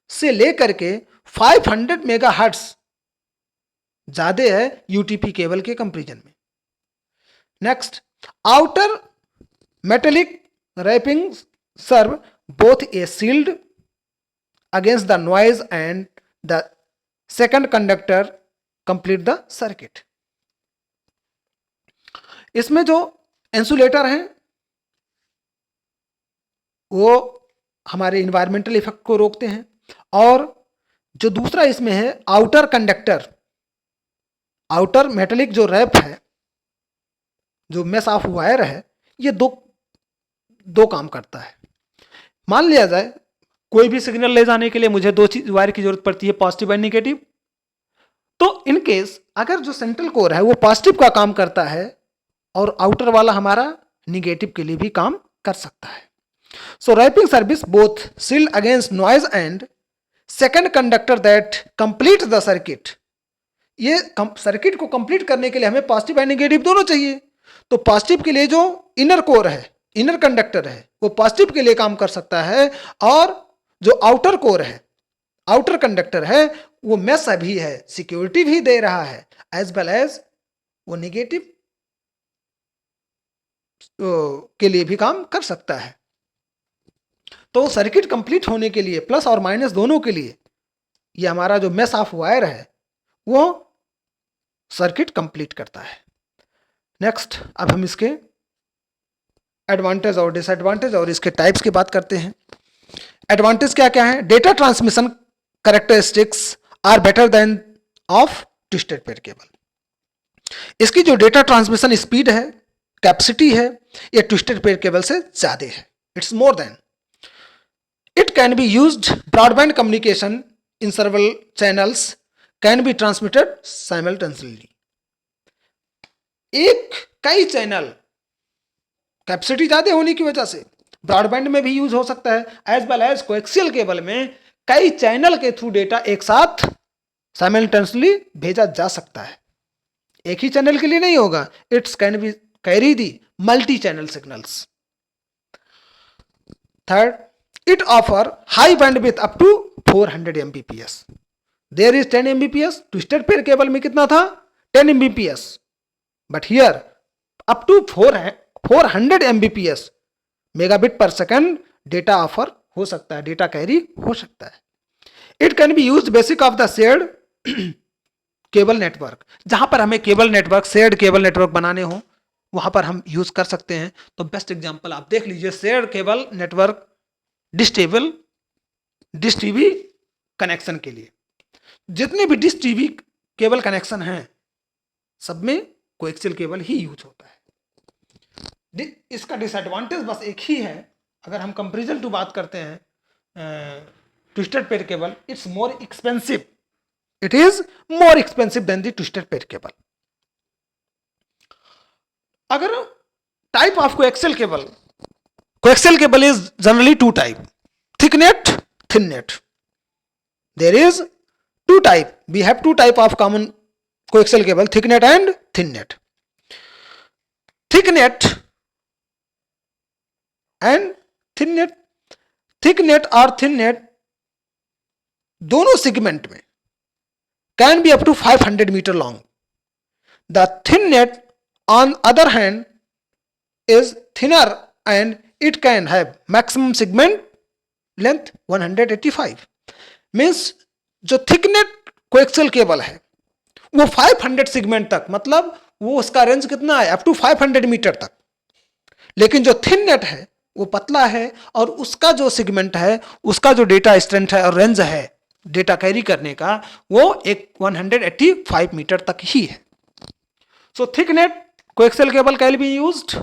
से लेकर के 500 मेगाहर्ट्ज ज्यादा है यूटीपी केबल के कंपैरिजन में। Next, outer metallic wrapping serve both a shield against the noise and the second conductor complete the circuit. इसमें जो इंसुलेटर हैं वो हमारे इन्वायरमेंटल इफेक्ट को रोकते हैं, और जो दूसरा इसमें है आउटर कंडक्टर, आउटर मेटेलिक जो रैप है, जो मेश ऑफ वायर है, ये दो काम करता है। मान लिया जाए कोई भी सिग्नल ले जाने के लिए मुझे दो चीज वायर की जरूरत पड़ती है, पॉजिटिव एंड नेगेटिव। तो इन केस अगर जो सेंट्रल कोर है वो पॉजिटिव का काम करता है और आउटर वाला हमारा निगेटिव के लिए भी काम कर सकता है। So wrapping service both shield against noise and second conductor that complete the circuit. ये सर्किट को कंप्लीट करने के लिए हमें पॉजिटिव एंड नेगेटिव दोनों चाहिए। तो पॉजिटिव के लिए जो इनर कोर है, इनर कंडक्टर है, वो पॉजिटिव के लिए काम कर सकता है, और जो आउटर कोर है, आउटर कंडक्टर है, वो मेश भी है, सिक्योरिटी भी दे रहा है, एज वेल एज वो नेगेटिव के लिए भी काम कर सकता है। तो सर्किट कंप्लीट होने के लिए प्लस और माइनस दोनों के लिए ये हमारा जो मेश ऑफ वायर है वो सर्किट कंप्लीट करता है। नेक्स्ट, अब हम इसके एडवांटेज और डिसएडवांटेज और इसके टाइप्स की बात करते हैं। एडवांटेज क्या क्या है? Data transmission characteristics are better than of twisted pair cable. इसकी जो डेटा ट्रांसमिशन स्पीड है, कैपेसिटी है, ये ट्विस्टेड पेयर केबल से ज्यादा है। It's more than. It can be used broadband communication in several channels can be transmitted simultaneously. कई channel capacity ज्यादा होने की वजह से ब्रॉडबैंड में भी यूज हो सकता है, as well as coaxial cable में कई चैनल के थ्रू डेटा एक साथ साइमल्टेनियसली भेजा जा सकता है। एक ही चैनल के लिए नहीं होगा। It's can be carry the multi channel signals. Third, it offer high bandwidth up to 400 Mbps. There is 10 Mbps. Twisted pair cable में कितना था? 10 Mbps. But here up to 400 Mbps megabit per second data offer हो सकता है, data carry हो सकता है। It can be used basic of the shared cable network. जहां पर हमें cable network, shared cable network बनाने हो वहां पर हम यूज कर सकते हैं। तो बेस्ट एग्जांपल आप देख लीजिए, shared cable network dish TV connection के लिए। जितने भी डिश टीवी केबल कनेक्शन हैं सब में कोएक्सियल केबल ही यूज होता है। इसका डिसएडवांटेज बस एक ही है, अगर हम कंपैरिजन टू बात करते हैं twisted pair cable, it's more expensive. It is more expensive than the twisted pair cable. अगर type of coaxial cable, coaxial cable is generally two type, thick net, thin net. There is two type. We have two type of common coaxial cable, thick net and thin net. Thick net and thin net, thick net और thin net दोनों segment में can be up to 500 meter long. The thin net on other hand is thinner and it can have maximum segment length 185. Means जो thicknet coaxial cable है वो 500 segment तक, मतलब वो उसका रेंज कितना है? अप टू 500 मीटर तक। लेकिन जो थिन नेट है वो पतला है और उसका जो सेगमेंट है, उसका जो डेटा स्ट्रेंथ है और रेंज है डेटा कैरी करने का, वो एक 185 मीटर तक ही है। So thick net coaxial cable can be used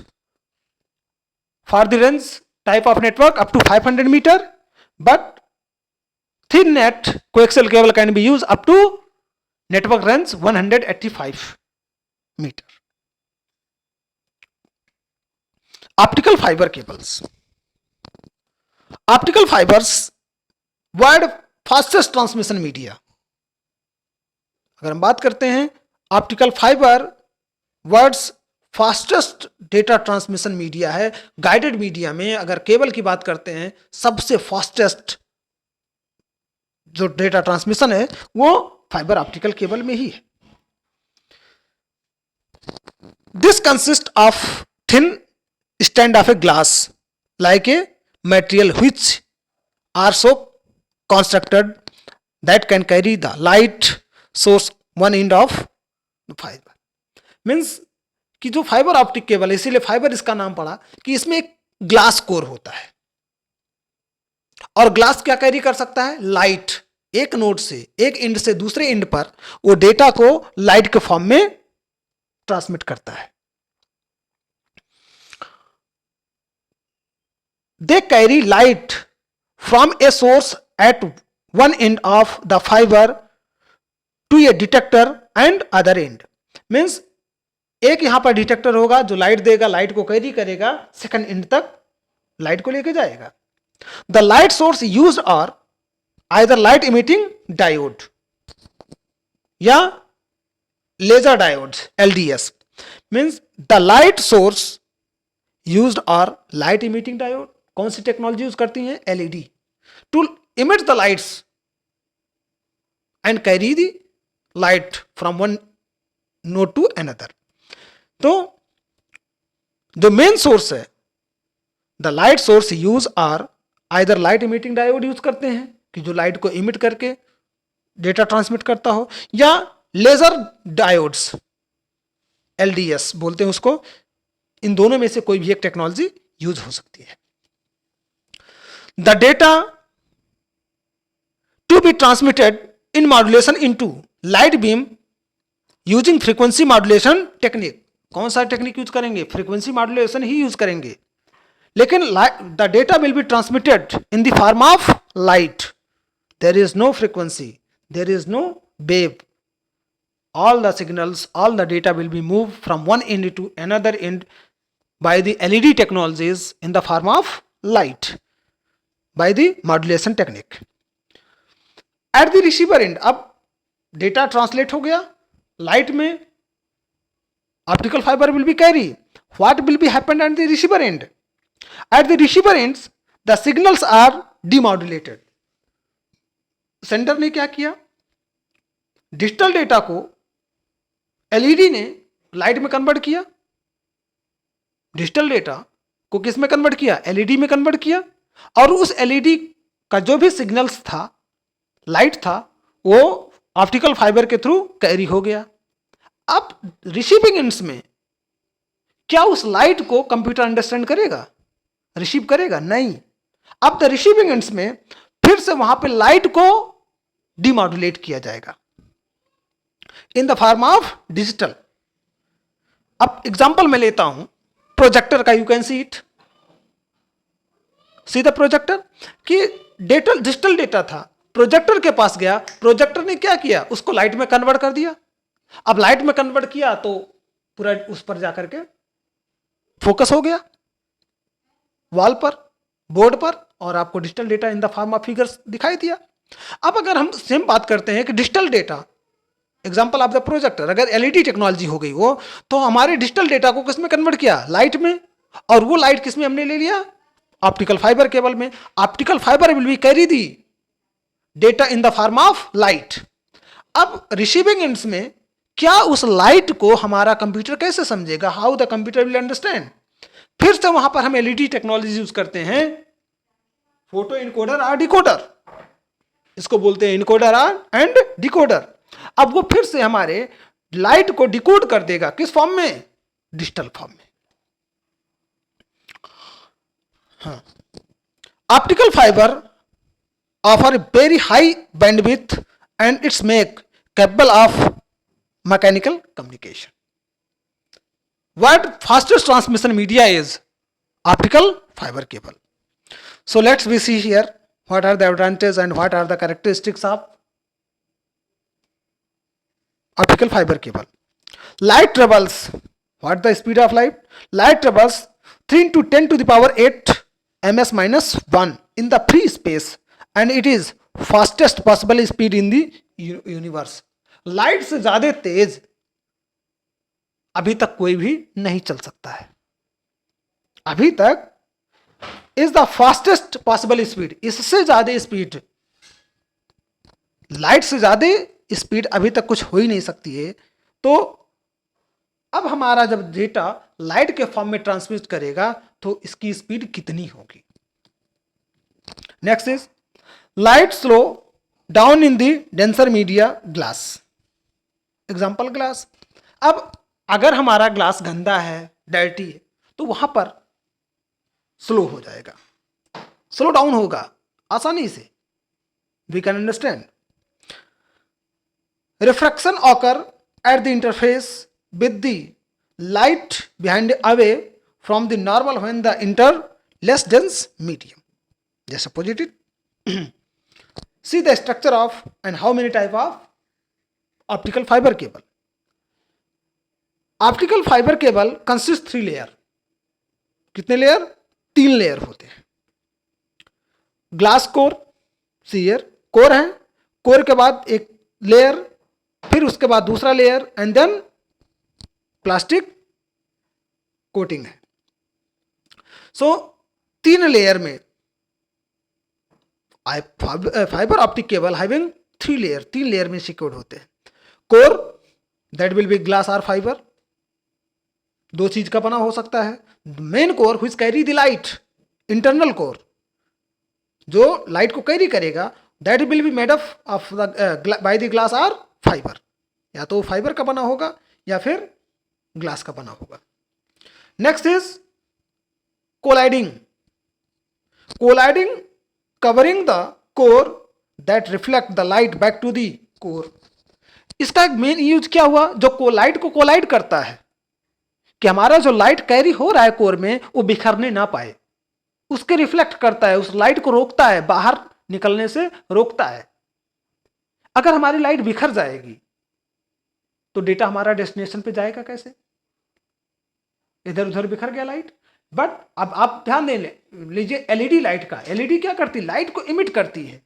for the range type of network up to 500 meter, but thin net coaxial cable can be used up to network range 185 meter. Optical fiber cables. Optical fibers wide fastest transmission media. अगर हम बात करते हैं optical fibre words fastest data transmission media है। Guided media में अगर cable की बात करते हैं, सबसे फास्टेस्ट जो डेटा ट्रांसमिशन है वो फाइबर ऑप्टिकल केबल में ही है। This consist of thin stand of a glass like a material which are so constructed that can carry the light source one end of the fiber. Means कि जो fibre optic cable है, इसीलिए fibre इसका नाम पड़ा कि इसमें एक ग्लास कोर होता है और ग्लास क्या कैरी कर सकता है? लाइट। एक नोड से, एक एंड से दूसरे एंड पर वो डेटा को लाइट के फॉर्म में ट्रांसमिट करता है। They carry light from a source at one end of the fiber to a detector and other end. Means एक यहां पर डिटेक्टर होगा जो लाइट देगा, लाइट को कैरी करेगा, सेकंड एंड तक लाइट को लेके जाएगा। The light source used are either light emitting diode या laser diodes LDS. Means the light source used are light emitting diode. कौन सी टेक्नोलॉजी यूज करती हैं? LED to emit the lights and carry the light from one node to another. तो जो main source है, the light source use are either light emitting diode use करते हैं कि जो लाइट को इमिट करके डेटा ट्रांसमिट करता हो, या लेजर डायोड्स एलडीएस बोलते हैं उसको। इन दोनों में से कोई भी एक टेक्नोलॉजी यूज हो सकती है। The data to be transmitted in modulation into light beam using frequency modulation technique. कौन सा टेक्निक यूज करेंगे? फ्रीक्वेंसी मॉड्यूलेशन ही यूज करेंगे। लेकिन the data will be transmitted in the form of light. There is no frequency, there is no wave. All the signals, all the data will be moved from one end to another end by the LED technologies in the form of light. By the modulation technique. At the receiver end, अब data translate हो गया light में, optical fibre will be carry. What will be happen at the receiver end? At the receiver ends the signals are demodulated. Sender ने क्या किया? Digital data को LED ने light में कन्वर्ट किया। डिजिटल डेटा को किस में कन्वर्ट किया? एलईडी में कन्वर्ट किया। और उस एलईडी का जो भी सिग्नल्स था, लाइट था, वो ऑप्टिकल फाइबर के थ्रू कैरी हो गया। अब रिसीविंग एंड्स में क्या उस लाइट को कंप्यूटर अंडरस्टैंड करेगा, रिसीव करेगा? नहीं। अब द रिसीविंग एंड्स में फिर से वहां पे लाइट को डिमॉड्यूलेट किया जाएगा इन द फॉर्म ऑफ डिजिटल। अब एग्जांपल मैं लेता हूं प्रोजेक्टर का। You can see it, see the projector कि डेटा डिजिटल डेटा था, प्रोजेक्टर के पास गया, प्रोजेक्टर ने क्या किया? उसको लाइट में कन्वर्ट कर दिया। अब लाइट में कन्वर्ट किया तो पूरा उस पर जाकर के फोकस हो गया वॉल पर, बोर्ड पर, और आपको digital data in the form of figures दिखाई दिया। अब अगर हम सेम बात करते हैं कि digital data, example of the projector, अगर एलईडी टेक्नोलॉजी हो गई वो, तो हमारे डिजिटल डेटा को किसमें कन्वर्ट किया? लाइट में। और वो लाइट किसमें हमने ले लिया? ऑप्टिकल फाइबर केबल में। Optical fibre will be carry the data in the form of light. अब रिसीविंग एंड्स में क्या उस लाइट को हमारा कंप्यूटर कैसे समझेगा? How the computer will understand? फिर से वहां पर हम एलईडी टेक्नोलॉजी यूज करते हैं, फोटो इनकोडर और डिकोडर, इसको बोलते हैं इनकोडर एंड डिकोडर। अब वो फिर से हमारे लाइट को डिकोड कर देगा, किस फॉर्म में? डिजिटल फॉर्म में। Optical fiber offer a very high bandwidth and it's make capable of mechanical communication. What fastest transmission media is? Optical fiber cable. So let's we see here what are the advantages and what are the characteristics of optical fiber cable. Light travels. What the speed of light? Light travels 3 into 10 to the power 8 ms minus 1 in the free space and it is fastest possible speed in the universe. Light से ज्यादा तेज अभी तक कोई भी नहीं चल सकता है। अभी तक is the fastest possible speed, इससे ज्यादा स्पीड, लाइट से ज्यादा स्पीड अभी तक कुछ हो ही नहीं सकती है। तो अब हमारा जब डेटा लाइट के फॉर्म में ट्रांसमिट करेगा तो इसकी स्पीड कितनी होगी। Next is light slow down in the denser media glass, example glass. अब अगर हमारा ग्लास गंदा है, डर्टी है, तो वहां पर स्लो हो जाएगा, स्लो डाउन होगा आसानी से, we can understand. Refraction occur at the interface with the light behind away from the normal when the enter less dense medium, जैसे positive. See the structure of and how many type of optical fibre cable. Optical fibre cable consist 3 layer, कितने layer? 3 layer होते हैं। Glass core, सीयर core है, core के बाद एक layer, फिर उसके बाद दूसरा layer, and then plastic coating है। सो 3 लेयर में fibre optic cable having 3 layer, 3 layer में सिक्योर्ड होते हैं। Core that will be glass or fibre, 2 चीज का बना हो सकता है। Main core which carry the light, internal core जो लाइट को कैरी करेगा, that will be made of by the glass or fibre, या तो फाइबर का बना होगा या फिर ग्लास का बना होगा। Next is colliding, colliding covering the core that reflect the light back to the core. इसका एक मेन यूज क्या हुआ, जो कोलाइड को कोलाइड करता है कि हमारा जो लाइट कैरी हो रहा है कोर में वो बिखरने ना पाए, उसके रिफ्लेक्ट करता है, उस लाइट को रोकता है, बाहर निकलने से रोकता है। अगर हमारी लाइट बिखर जाएगी तो डेटा हमारा डेस्टिनेशन पे जाएगा कैसे? इधर उधर बिखर गया लाइट। बट अब आप ध्यान दे लीजिए एलईडी लाइट का, एलईडी क्या करती है? लाइट को इमिट करती है,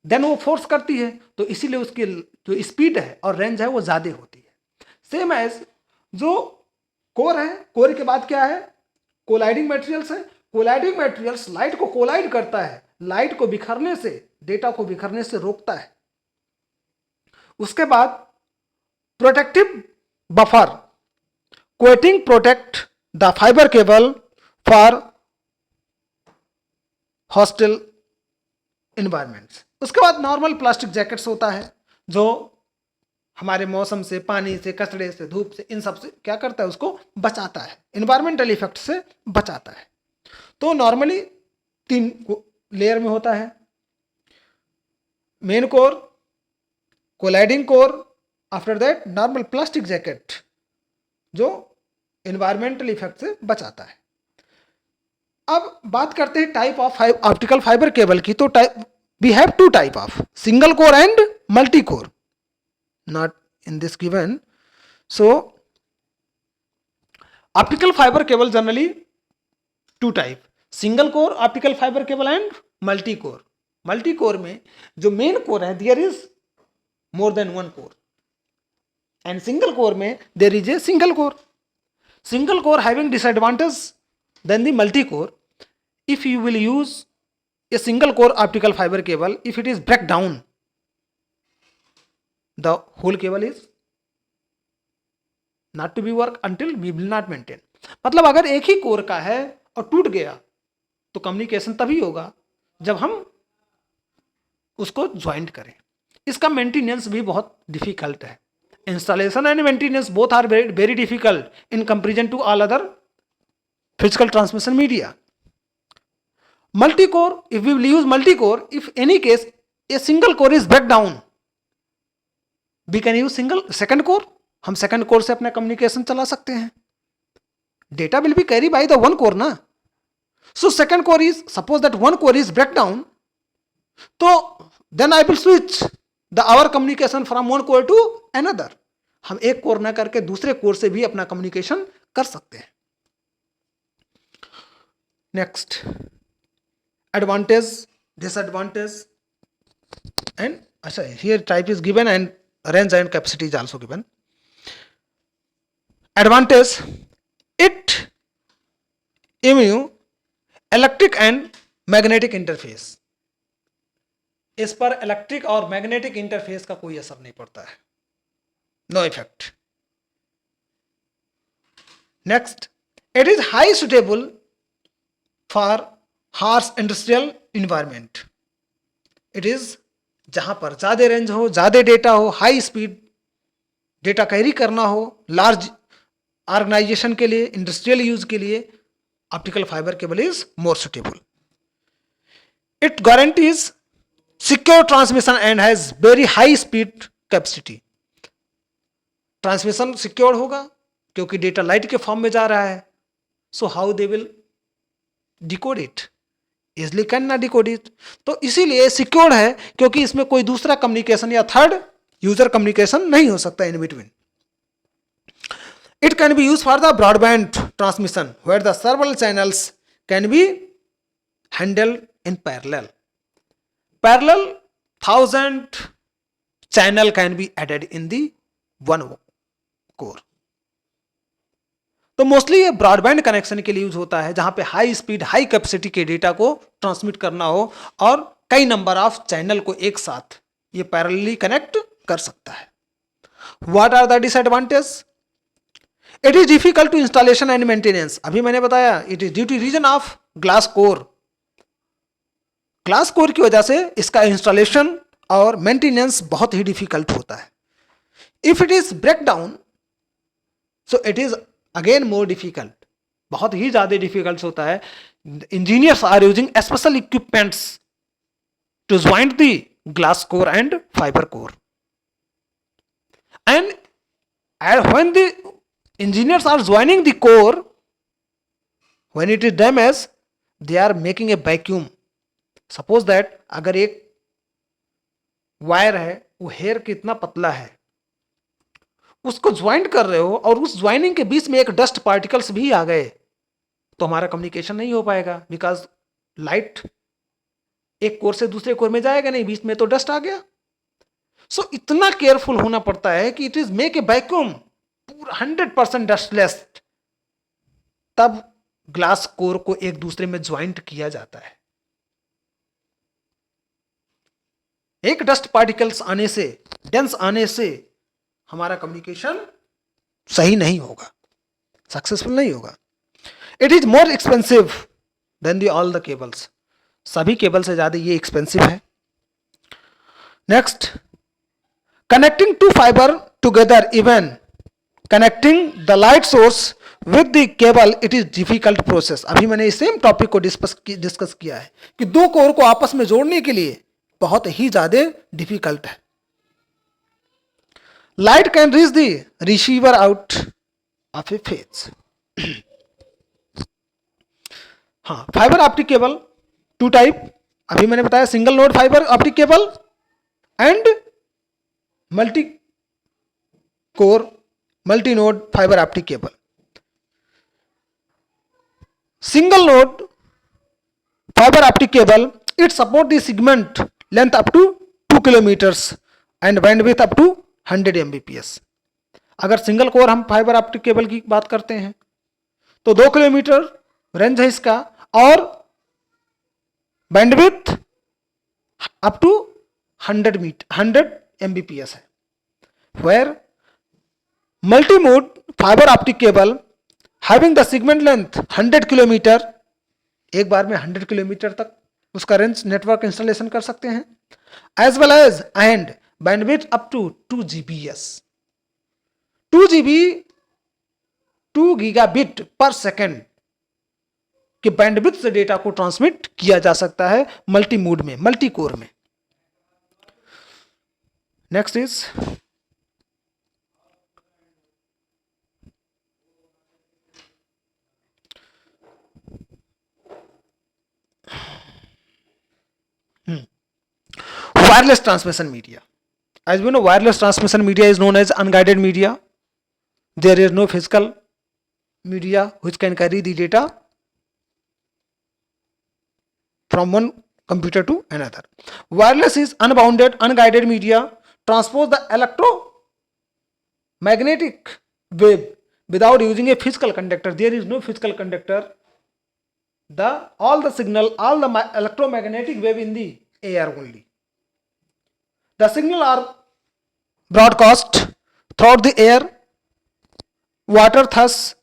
देन वो फोर्स करती है, तो इसीलिए उसकी जो स्पीड है और रेंज है वो ज्यादा होती है। सेम एज जो कोर है, कोर के बाद क्या है? कोलाइडिंग मटेरियल्स है। कोलाइडिंग मटेरियल्स लाइट को कोलाइड करता है, लाइट को बिखरने से, डेटा को बिखरने से रोकता है। उसके बाद protective buffer, coating protect the fibre cable for hostile environments. उसके बाद नॉर्मल प्लास्टिक जैकेट्स होता है जो हमारे मौसम से, पानी से, कचड़े से, धूप से, इन सब से क्या करता है? उसको बचाता है, एनवायरमेंटल इफेक्ट से बचाता है। तो नॉर्मली 3 लेयर में होता है, main core, colliding core, after that normal plastic jacket जो एनवायरमेंटल इफेक्ट से बचाता है। अब बात करते हैं type of optical fibre cable की। तो type we have 2 type of, single core and multi core, not in this given. So optical fiber cable generally 2 type, single core optical fiber cable and multi core. Multi core में जो main core है there is more than 1 core, and single core में there is a single core. Single core having disadvantage than the multi core. If you will use a single core optical fiber cable, if it is break down, the whole cable is not to be work until we will not maintain. मतलब अगर एक ही core का है और टूट गया तो communication तभी होगा जब हम उसको ज्वाइंट करें। इसका मेंटेनेंस भी बहुत डिफिकल्ट है। Installation and maintenance both are very difficult in comparison to all other physical transmission media. Multi core, if we will use multi core, if any case a single core is break down, we can use second core. हम second core से अपना communication चला सकते हैं। Data will be carry by the 1 core ना। So second core is, suppose that 1 core is break down, तो then I will switch the our communication from 1 core to another. हम एक core ना करके दूसरे कोर से भी अपना कम्युनिकेशन कर सकते हैं। नेक्स्ट, एडवांटेज, डिसएडवांटेज एंड, अच्छा here type is given and range and capacity is also given. Advantage, it immune electric and magnetic interface, इस पर इलेक्ट्रिक और मैग्नेटिक इंटरफेस का कोई असर नहीं पड़ता है, no effect. Next, it is high suitable for harsh industrial environment. It is जहां पर ज्यादा रेंज हो, ज्यादा डेटा हो, हाई स्पीड डेटा कैरी करना हो, लार्ज ऑर्गेनाइजेशन के लिए, इंडस्ट्रियल यूज के लिए optical fiber cable is more suitable. It guarantees secure transmission and has very high speed capacity. Transmission secure होगा क्योंकि डेटा लाइट के फॉर्म में जा रहा है. So how they will decode it, easily can not decode it. तो इसीलिए secure है क्योंकि इसमें कोई दूसरा कम्युनिकेशन या थर्ड यूजर कम्युनिकेशन नहीं हो सकता in between. It can be used for the broadband transmission where the several channels can be handled in parallel. Parallel 1000 channel can be added in the one core. तो mostly ये broadband connection के लिए use होता है जहां पे high speed high capacity के data को ट्रांसमिट करना हो और कई नंबर ऑफ चैनल को एक साथ ये पैरेलली कनेक्ट कर सकता है. What are the disadvantage? It is difficult to installation and maintenance. अभी मैंने बताया it is due to reason of glass core. Glass core की वजह से इसका इंस्टॉलेशन और मेंटेनेंस बहुत ही डिफिकल्ट होता है. If it is break down so it is again more difficult, बहुत ही ज्यादा डिफिकल्ट होता है. Engineers are using special equipments to join the glass core and fibre core. And when the engineers are joining the core, when it is damaged they are making a vacuum. suppose that अगर एक wire है वो hair कितना पतला है, उसको joint कर रहे हो और उस ज्वाइनिंग के बीच में एक डस्ट पार्टिकल्स भी आ गए तो हमारा कम्युनिकेशन नहीं हो पाएगा. बिकॉज लाइट एक कोर से दूसरे कोर में जाएगा नहीं, बीच में तो डस्ट आ गया. सो इतना केयरफुल होना पड़ता है कि it is make a vacuum 100% dustless, तब ग्लास कोर को एक दूसरे में ज्वाइंट किया जाता है. एक डस्ट पार्टिकल्स आने से, डेंस आने से हमारा कम्युनिकेशन सही नहीं होगा, सक्सेसफुल नहीं होगा. It is more expensive than the all the cables. सभी केबल से ज्यादा ये एक्सपेंसिव है. Next, connecting to fibre together, even connecting the light source with the cable it is difficult process. अभी मैंने इस सेम टॉपिक को डिस्कस किया है कि दो कोर को आपस में जोड़ने के लिए बहुत ही ज्यादा डिफिकल्ट है. Light can reach the receiver out of a phase. हाँ, fibre optic cable two type, अभी मैंने बताया single node fibre optic cable and multi core multi node fibre optic cable. Single node fibre optic cable it support the segment length up to 2 kilometres and bandwidth up to 100 Mbps. अगर single core हम fibre optic cable की बात करते हैं तो 2 kilometre range है इसका और बैंडविड्थ अप टू 100 Mbps है. Where multi-mode fiber optic cable having the segment length 100 kilometre, एक बार में 100 किलोमीटर तक उसका रेंज नेटवर्क इंस्टॉलेशन कर सकते हैं. As well as and bandwidth up to 2 Gbs, 2 GB 2 gigabit per second के बैंडविड्थ से डेटा को ट्रांसमिट किया जा सकता है मल्टी मोड में, मल्टी कोर में. Next is wireless transmission media. As we know, wireless transmission media is known as unguided media. There is no physical media which can carry the data from one computer to another. Wireless is unbounded, unguided media transpose the electromagnetic wave without using a physical conductor. There is no physical conductor. All the electromagnetic wave in the air only. The signal are broadcast throughout the air. Water thus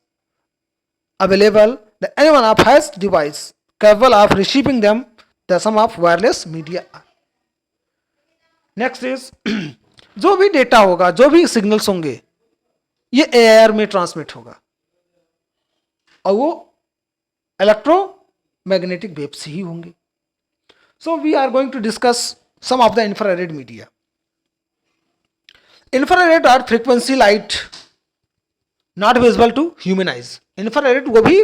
available. The anyone of has device capable of receiving them. The sum of wireless media. Next is जो भी data होगा, जो भी signals होंगे, ये air में transmit होगा और वो इलेक्ट्रोमैग्नेटिक वेव्स ही होंगे. So we are going to discuss some of the infrared media. Infrared are frequency light not visible to human eyes. Infrared वो भी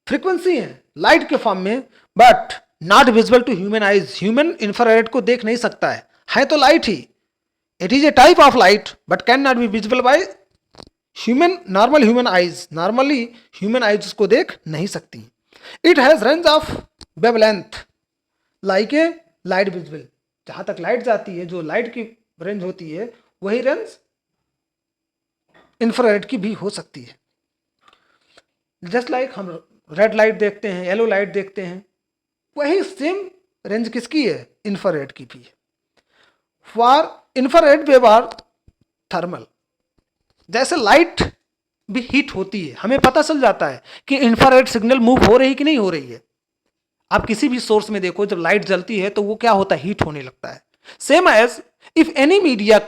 फ्रीक्वेंसी है लाइट के फॉर्म में, but not visible to human eyes. Human infrared को देख नहीं सकता है तो लाइट ही. It is a type of light but can not be visible by normal human eyes. Normally human eyes उसको देख नहीं सकती. It has range of wavelength like a light visible. जहां तक लाइट जाती है, जो लाइट की रेंज होती है, वही रेंज इंफ्रारेड की भी हो सकती है. जस्ट लाइक हम रेड लाइट देखते हैं, येलो लाइट देखते हैं, वही सेम रेंज किसकी है? इंफ्रारेड की भी है. For infrared wave are thermal. जैसे लाइट भी हीट होती है, हमें पता चल जाता है कि इंफ्रारेड सिग्नल मूव हो रही कि नहीं हो रही है. आप किसी भी सोर्स में देखो, जब लाइट जलती है तो वो क्या होता है? हीट होने लगता है. Same as if any media,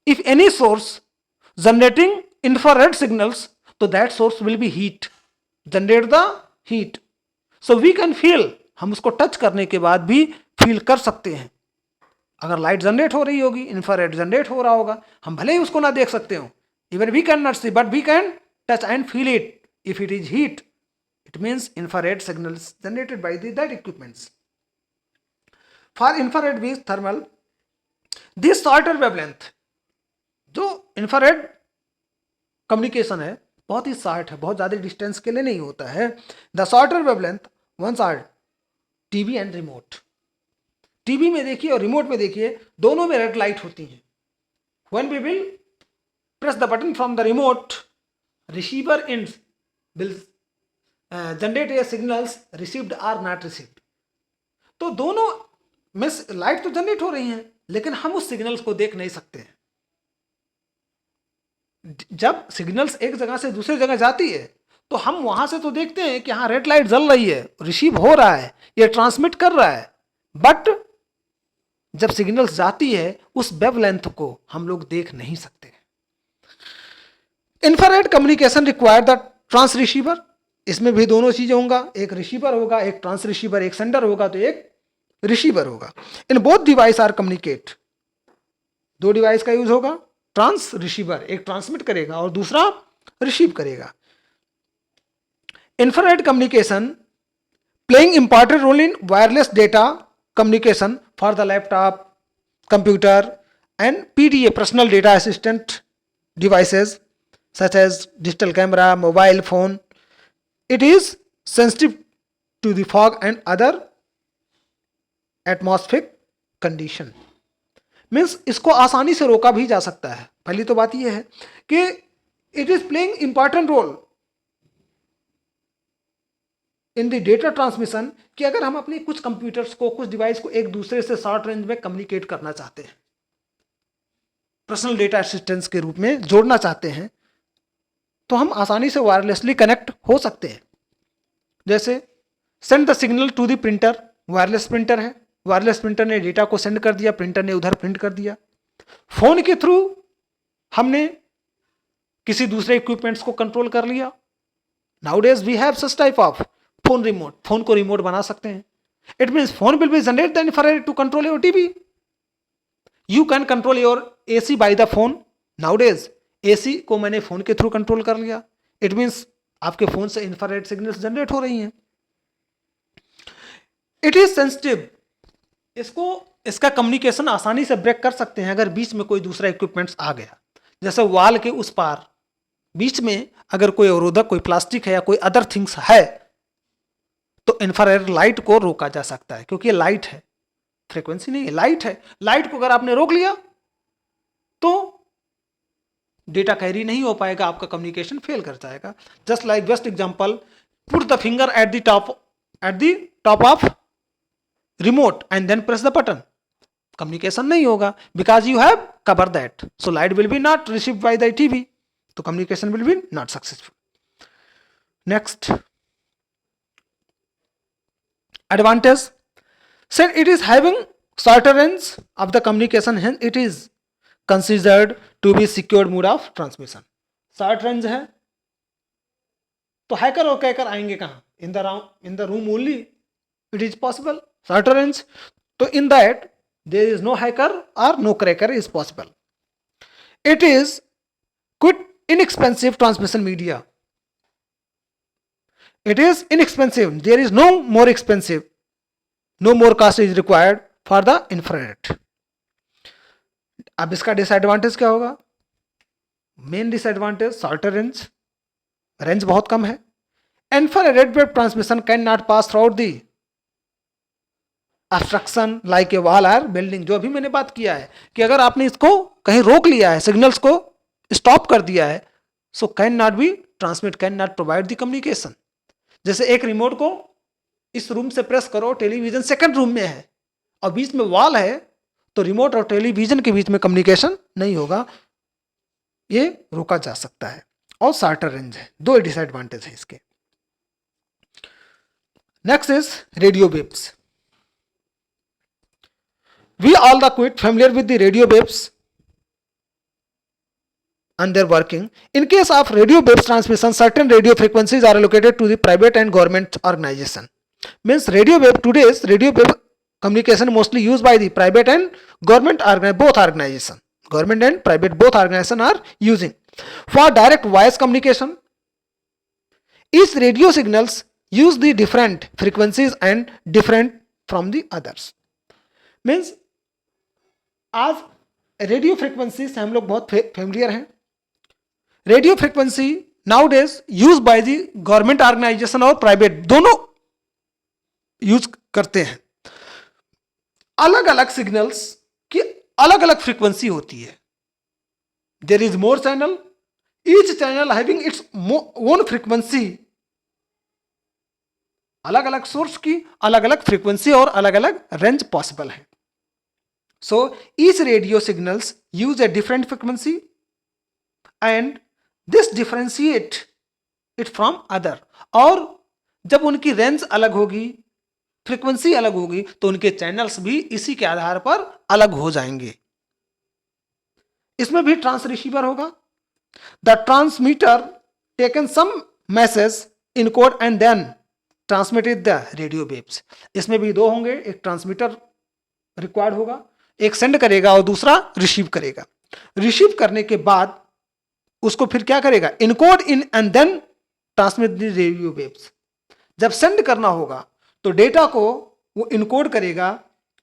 if any source generating infrared signals, तो that source will be heat, generate the heat. So we can feel. हम उसको टच करने के बाद भी फील कर सकते हैं. अगर लाइट जनरेट हो रही होगी, इंफ्रारेड जनरेट हो रहा होगा, हम भले ही उसको ना देख सकते हो, even we can not see, but we can touch and feel it. If it is heat, it means infrared signals generated by that equipments. For infrared with thermal, this shorter wavelength, जो infrared communication है बहुत ही short है, बहुत ज़्यादा distance के लिए नहीं होता है. The shorter wavelength ones are TV and remote. TV में देखिए और रिमोट में देखिए, दोनों में रेड लाइट होती है. When we will press the button from the remote, receiver ends will generate a signals received are not received. तो दोनों में लाइट तो जनरेट हो रही हैं, लेकिन हम उस सिग्नल्स को देख नहीं सकते हैं. जब सिग्नल्स एक जगह से दूसरी जगह जाती है तो हम वहां से तो देखते हैं कि हाँ रेड लाइट जल रही है, रिसीव हो रहा है, ये ट्रांसमिट कर रहा है, बट जब सिग्नल्स जाती है उस वेवलेंथ को हम लोग देख नहीं सकते. Infrared communication require the trans receiver. इसमें भी दोनों चीजें होंगे, एक रिसीवर होगा, एक ट्रांस रिसीवर, एक सेंडर होगा तो एक रिसीवर होगा. In both device are communicate. दो डिवाइस का यूज होगा. ट्रांस रिसीवर एक ट्रांसमिट करेगा और दूसरा रिसीव करेगा. Infrared communication playing important role in wireless data communication for the laptop, computer and PDA personal data assistant devices such as digital camera, mobile phone. It is sensitive to the fog and other atmospheric condition. Means इसको आसानी से रोका भी जा सकता है. पहली तो बात यह है कि it is playing important role in the data transmission. कि अगर हम अपनी कुछ कंप्यूटर्स को, कुछ डिवाइस को एक दूसरे से शॉर्ट रेंज में कम्युनिकेट करना चाहते हैं, पर्सनल डेटा असिस्टेंस के रूप में जोड़ना चाहते हैं, तो हम आसानी से वायरलेसली कनेक्ट हो सकते हैं. जैसे send the signal to the printer. Wireless printer है, वायरलेस प्रिंटर ने डेटा को सेंड कर दिया, प्रिंटर ने उधर प्रिंट कर दिया. फोन के थ्रू हमने किसी दूसरे इक्विपमेंट्स को कंट्रोल कर लिया. Nowadays we have such type of phone remote. Phone को रिमोट बना सकते हैं. It means phone will be generate the infrared to control your TV. You can control your AC by the phone. Nowadays AC को मैंने phone के through control कर लिया. It means आपके फोन से इंफ्रारेड सिग्नल्स जनरेट हो रही हैं. It is sensitive. इसका कम्युनिकेशन आसानी से ब्रेक कर सकते हैं अगर बीच में कोई दूसरा इक्विपमेंट्स आ गया. जैसे वॉल के उस पार बीच में अगर कोई अवरोधक, कोई प्लास्टिक है या कोई अदर थिंग्स है, तो इंफ्रारेड लाइट को रोका जा सकता है, क्योंकि लाइट है, फ्रीक्वेंसी नहीं है, लाइट है। लाइट को अगर आपने रोक लिया तो डेटा कैरी नहीं हो पाएगा, आपका कम्युनिकेशन फेल कर जाएगा। Just like best example, put the finger at the top of remote and then press the button, communication नहीं होगा, because you have cover that, so light will be not received by the TV, तो communication will be not successful. Next advantage, since it is having shorter range of the communication, hence it is considered to be secure mode of transmission। Short range है तो hacker और cracker आएंगे कहां? In the room only it is possible. Shorter range, तो in that there is no hacker और no cracker is possible. It is quite inexpensive transmission media, it is inexpensive, there is no more expensive, no more cost is required for the infrared। अब इसका disadvantage क्या होगा? Main disadvantage shorter range, range बहुत कम है। Infrared wave transmission can not pass throughout the obstruction like a wall और building. जो अभी मैंने बात किया है कि अगर आपने इसको कहीं रोक लिया है, सिग्नल्स को स्टॉप कर दिया है, so can not B transmit, can not provide the communication. जैसे एक रिमोट को इस रूम से प्रेस करो, टेलीविजन सेकंड रूम में है और बीच में वॉल है, तो रिमोट और टेलीविजन के बीच में कम्युनिकेशन नहीं होगा, ये रोका जा सकता है। और शॉर्टर रेंज है, दो डिसएडवांटेज है इसके। Next is radio waves. We all the quite familiar with the radio waves and their working. In case of radio waves transmission, certain radio frequencies are allocated to the private and government organization. Means radio wave, today's radio wave communication mostly used by the private and government both organization. Government and private both organization are using for direct voice communication. Each radio signals use the different frequencies and different from the others. Means आज radio frequency से हम लोग बहुत familiar हैं। Radio frequency nowadays use by the government organisation और private, दोनों use करते हैं। अलग अलग सिग्नल्स की अलग अलग फ्रीक्वेंसी होती है। There is more channel, each channel having its own frequency. अलग अलग सोर्स की अलग अलग फ्रीक्वेंसी और अलग अलग रेंज पॉसिबल है। So each radio signals use a different frequency and this differentiate it from other. और जब उनकी रेंज अलग होगी, फ्रीक्वेंसी अलग होगी, तो उनके चैनल्स भी इसी के आधार पर अलग हो जाएंगे। इसमें भी ट्रांस रिसीवर होगा। The transmitter taken some message in code and then transmitted the radio waves. इसमें भी दो होंगे, एक ट्रांसमीटर रिक्वायर्ड होगा, एक सेंड करेगा और दूसरा रिसीव करेगा। रिसीव करने के बाद उसको फिर क्या करेगा? Encode in and then transmit the radio waves. जब सेंड करना होगा तो डेटा को वो इनकोड करेगा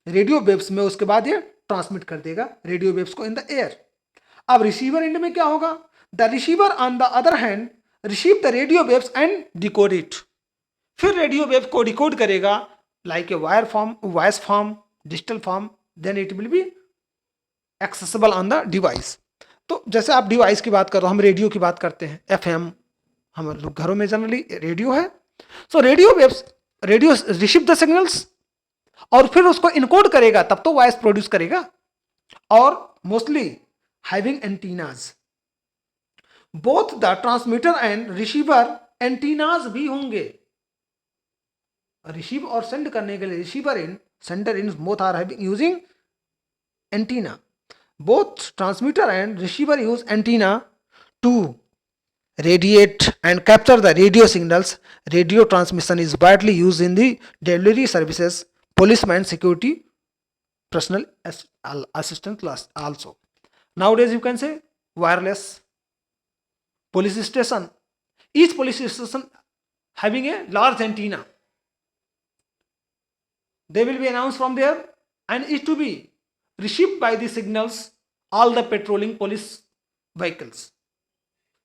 रेडियो वेव्स में, उसके बाद ये ट्रांसमिट कर देगा रेडियो वेव्स को इन द एयर। अब रिसीवर एंड में क्या होगा? The receiver on the other hand receive the radio waves and decode it. फिर रेडियो वेव को डिकोड करेगा like a wire form, voice form, digital form, then it will be accessible on the device. तो जैसे आप device की बात करो, हम रेडियो की बात करते हैं, एफएम, हम लोग घरों में जनरली रेडियो है। So radio waves, radio receive the signals और फिर उसको इनकोड करेगा, तब तो वॉइस प्रोड्यूस करेगा। और mostly having antennas, both the transmitter and receiver antennas भी होंगे। रिसीव और सेंड करने के लिए receiver in, sender in, both are having using antenna. Both transmitter and receiver use antenna to radiate and capture the radio signals. Radio transmission is widely used in the delivery services, policemen, security personnel, assistant also. Nowadays you can say wireless police station. Each police station having a large antenna. They will be announced from there and it to be received by the signals all the patrolling police vehicles।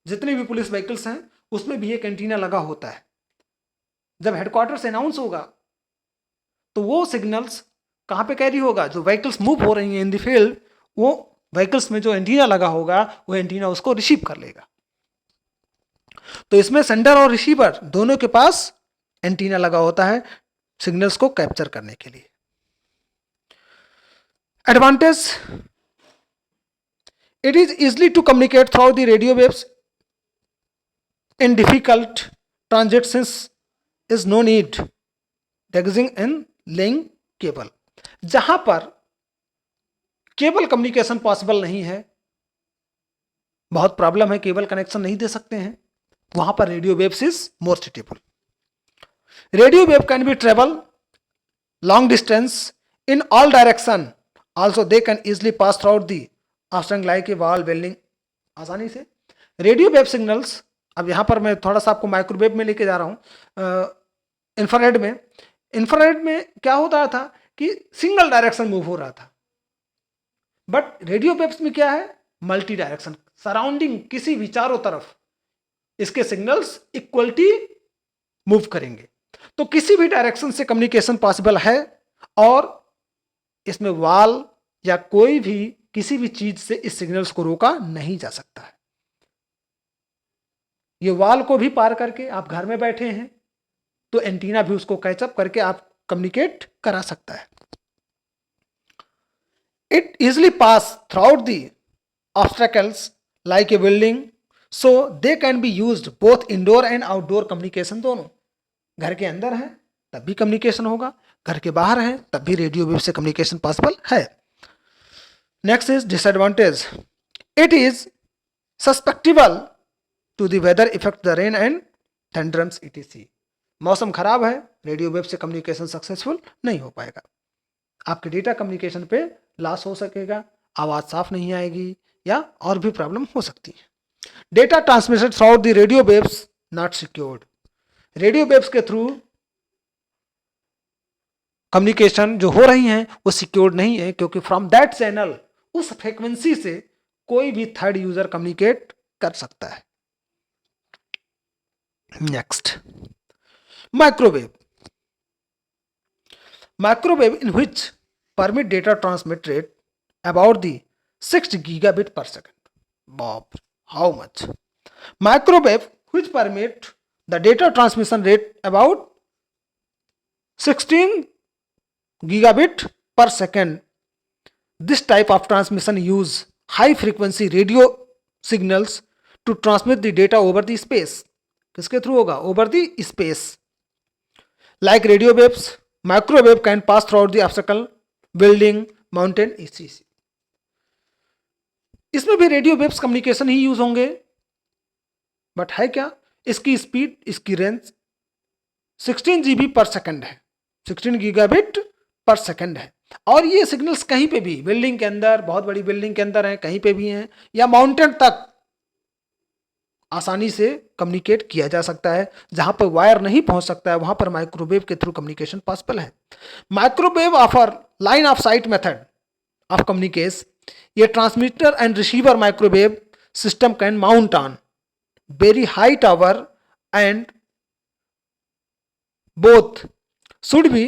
जितने भी police vehicles हैं उसमें भी एक antenna लगा होता है। जब हेडक्वार्टर से अनाउंस होगा तो वो सिग्नल्स कहाँ पे कैरी होगा? जो व्हीकल्स मूव हो रही हैं इन द फील्ड, वो व्हीकल्स में जो एंटीना लगा होगा वो एंटीना उसको रिसीव कर लेगा। तो इसमें सेंडर और रिसीवर दोनों के पास एंटीना लगा होता है सिग्नल्स को कैप्चर करने के लिए। Advantage, it is easily to communicate through the radio waves in difficult transit since is no need digging and laying cable। जहां पर केबल कम्युनिकेशन पॉसिबल नहीं है, बहुत प्रॉब्लम है, केबल कनेक्शन नहीं दे सकते हैं, वहां पर radio waves is more suitable. Radio wave can be travel long distance in all direction, also they can easily pass throughout the obstruction like a wall building, आसानी से। Radio wave signals, अब यहाँ पर मैं थोड़ा सा आपको microwave में लेके जा रहा हूँ। इंफ्रारेड में क्या होता था कि सिंगल डायरेक्शन मूव हो रहा था, बट रेडियो वेव्स में क्या है? मल्टी डायरेक्शन, सराउंडिंग किसी भी चारों तरफ इसके सिग्नल्स इक्वलिटी मूव करेंगे, तो किसी भी डायरेक्शन से कम्युनिकेशन पॉसिबल है और इसमें वॉल या कोई भी किसी भी चीज से इस सिग्नल्स को रोका नहीं जा सकता है। ये वॉल को भी पार करके आप घर में बैठे हैं तो एंटीना भी उसको कैचअप करके आप कम्युनिकेट करा सकता है। It easily pass throughout the obstacles like a building, so they can be used both indoor and outdoor communication, दोनों। घर के अंदर है तब भी कम्युनिकेशन होगा, घर के बाहर है तब भी रेडियो वेव से कम्युनिकेशन पॉसिबल है। Next is disadvantage, it is susceptible to the weather effect the rain and thunderstorms etc। मौसम खराब है, रेडियो वेव से कम्युनिकेशन सक्सेसफुल नहीं हो पाएगा, आपके डेटा कम्युनिकेशन पे लॉस हो सकेगा, आवाज साफ नहीं आएगी या और भी प्रॉब्लम हो सकती है। Data transmission through the radio waves not secured, radio waves के थ्रू कम्युनिकेशन जो हो रही हैं वो सिक्योर्ड नहीं है, क्योंकि फ्रॉम दैट चैनल, उस फ्रीक्वेंसी से कोई भी थर्ड यूजर कम्युनिकेट कर सकता है। Next, microwave in which permit data transmit rate about the 6 gigabit per second. Bob, how much? Microwave which permit the data transmission rate about 16 gigabit per second. This type of transmission use high frequency radio signals to transmit the data over the space. किसके through होगा? Over the space. Like radio waves, microwave can pass throughout the obstacle, building, mountain etc। इसमें भी radio waves communication ही use होंगे, but है क्या? इसकी speed, इसकी range 16 GB पर सेकंड है, 16 गीगाबिट पर सेकंड है, और ये सिग्नल्स कहीं पे भी, बिल्डिंग के अंदर, बहुत बड़ी बिल्डिंग के अंदर है, कहीं पे भी हैं, या माउंटेन तक आसानी से कम्युनिकेट किया जा सकता है। जहां पर वायर नहीं पहुंच सकता है वहां पर माइक्रोवेव के थ्रू कम्युनिकेशन पॉसिबल है। Microwave offer line of sight method of communication. ये transmitter and receiver microwave system can mount on very high tower and both should be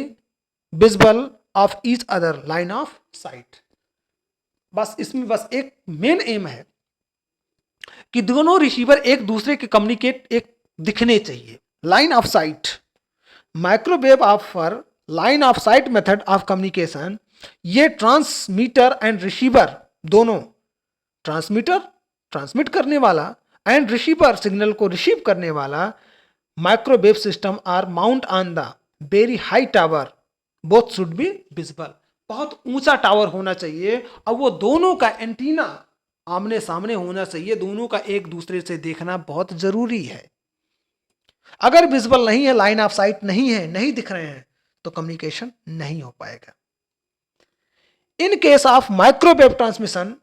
visible of each other line of sight. बस इसमें बस एक main M है कि दोनों receiver एक दूसरे के कम्युनिकेट एक दिखने चाहिए। Line of sight, microwave offer line of sight method of communication. ये ट्रांसमीटर एंड रिसीवर दोनों, ट्रांसमीटर ट्रांसमिट करने वाला एंड रिसीवर सिग्नल को रिसीव करने वाला, microwave system are mount on the very high tower, both should be visible. बहुत ऊंचा tower होना चाहिए और वो दोनों का एंटीना आमने सामने होना चाहिए, दोनों का एक दूसरे से देखना बहुत जरूरी है। अगर विजिबल नहीं है, लाइन ऑफ साइट नहीं है, नहीं दिख रहे हैं, तो कम्युनिकेशन नहीं हो पाएगा। In case of microwave transmission,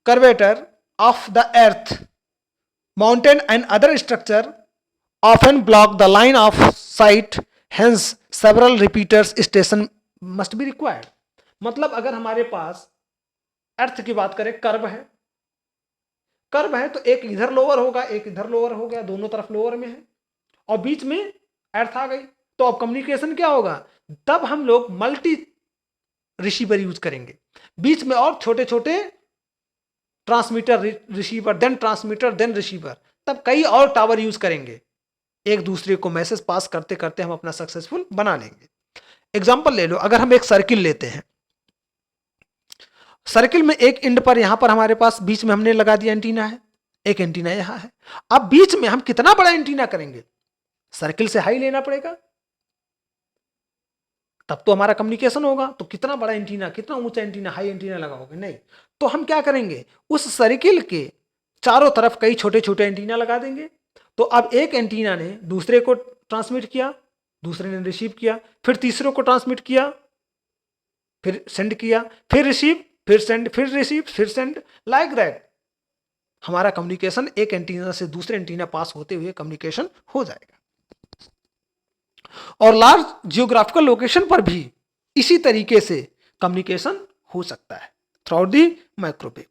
curvature of the earth, mountain and other structure often block the line of sight, hence several repeaters station must be required। मतलब अगर हमारे पास अर्थ की बात करें, कर्व है तो एक इधर लोअर होगा, एक इधर लोअर हो गया, दोनों तरफ लोअर में है, और बीच में अर्थ आ गई, तो अब कम्युनिकेशन क्या होगा? तब हम लोग मल्टी रिसीवर यूज करेंगे, बीच में और छोटे छोटे transmitter receiver, then transmitter, then receiver, तब कई और टावर यूज करेंगे, एक दूसरे को मैसेज पास करते करते हम अपना सक्सेसफुल बना लेंगे। एग्जांपल ले लो, अगर हम एक सर्किल लेते हैं, सर्किल में एक एंड पर यहां पर हमारे पास बीच में हमने लगा दिया एंटीना है, एक एंटीना यहां है। अब बीच में हम कितना बड़ा एंटीना करेंगे, सर्किल से हाई लेना पड़ेगा, तब तो हमारा कम्युनिकेशन होगा। तो कितना बड़ा एंटीना, कितना ऊंचा एंटीना, हाई एंटीना लगाओगे, नहीं। तो हम क्या करेंगे, उस सर्किल के चारों तरफ कई छोटे छोटे एंटीना लगा देंगे। तो अब एक एंटीना ने दूसरे को ट्रांसमिट किया, दूसरे ने रिसीव किया, फिर तीसरे को ट्रांसमिट किया, फिर सेंड किया, फिर रिसीव, फिर सेंड, फिर रिसीव, फिर सेंड, लाइक दैट हमारा कम्युनिकेशन एक एंटीना से दूसरे एंटीना पास होते हुए कम्युनिकेशन हो जाएगा। और लार्ज जियोग्राफिकल लोकेशन पर भी इसी तरीके से कम्युनिकेशन हो सकता है थ्रू दी माइक्रोवेव।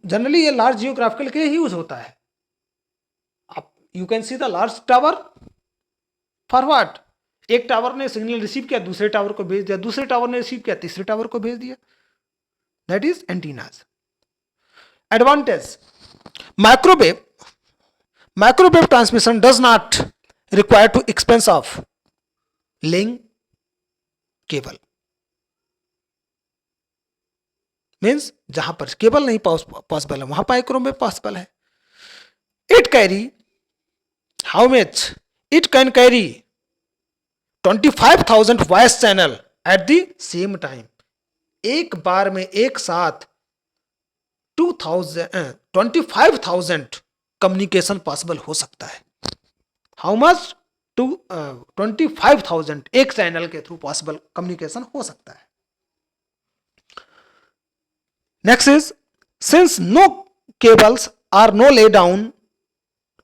जनरली ये लार्ज जियोग्राफिकल के ही यूज होता है। आप you can see the large tower for what, एक टावर ने सिग्नल रिसीव किया, दूसरे टावर को भेज दिया, दूसरे टावर ने रिसीव किया, तीसरे टावर को भेज दिया, that is antennas. Advantage, microwave transmission does not require to expense of laying cable, means जहां पर केबल नहीं पॉसिबल है वहां माइक्रोवेव पॉसिबल है। It carry how much, it can carry 25,000 voice channel at the same time. एक बार में एक साथ 25,000 कम्युनिकेशन पॉसिबल हो सकता है। हाउ मच, 25,000 एक चैनल के थ्रू पॉसिबल कम्युनिकेशन हो सकता है। Next is, since no cables are no lay down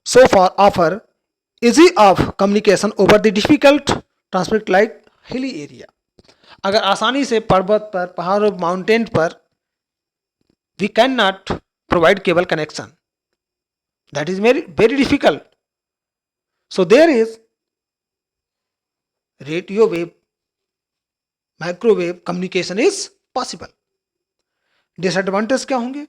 so far offer easy of communication over the difficult transmit like hilly area. अगर आसानी से पर्वत पर, पहाड़ और माउंटेन पर we can not provide cable connection, that is very difficult, so there is radio wave, microwave communication is possible. Disadvantage क्या होंगे,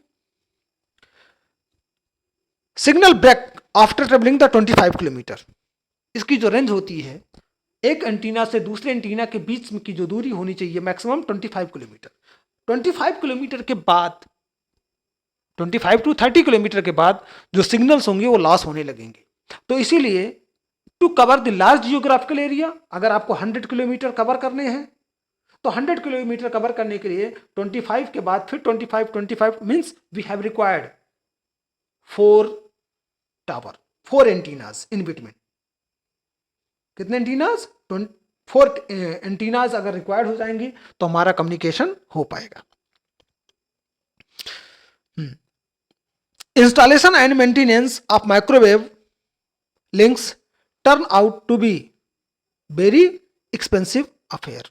signal break after travelling the 25 kilometre, इसकी जो रेंज होती है एक एंटीना से दूसरे एंटीना के बीच में की जो दूरी होनी चाहिए मैक्सिमम 25 किलोमीटर, 25 किलोमीटर के बाद, 25 टू 30 किलोमीटर के बाद जो सिग्नल्स होंगे वो लॉस होने लगेंगे। तो इसीलिए to cover the large geographical area, अगर आपको 100 किलोमीटर कवर करने हैं तो 100 किलोमीटर कवर करने के लिए 25 के बाद फिर 25 means we have required 4 tower, 4 antennas in between. कितने एंटीनाज, 4 एंटीनाज अगर रिक्वायर्ड हो जाएंगी तो हमारा कम्युनिकेशन हो पाएगा। Installation and maintenance of microwave links turn out to be very expensive affair,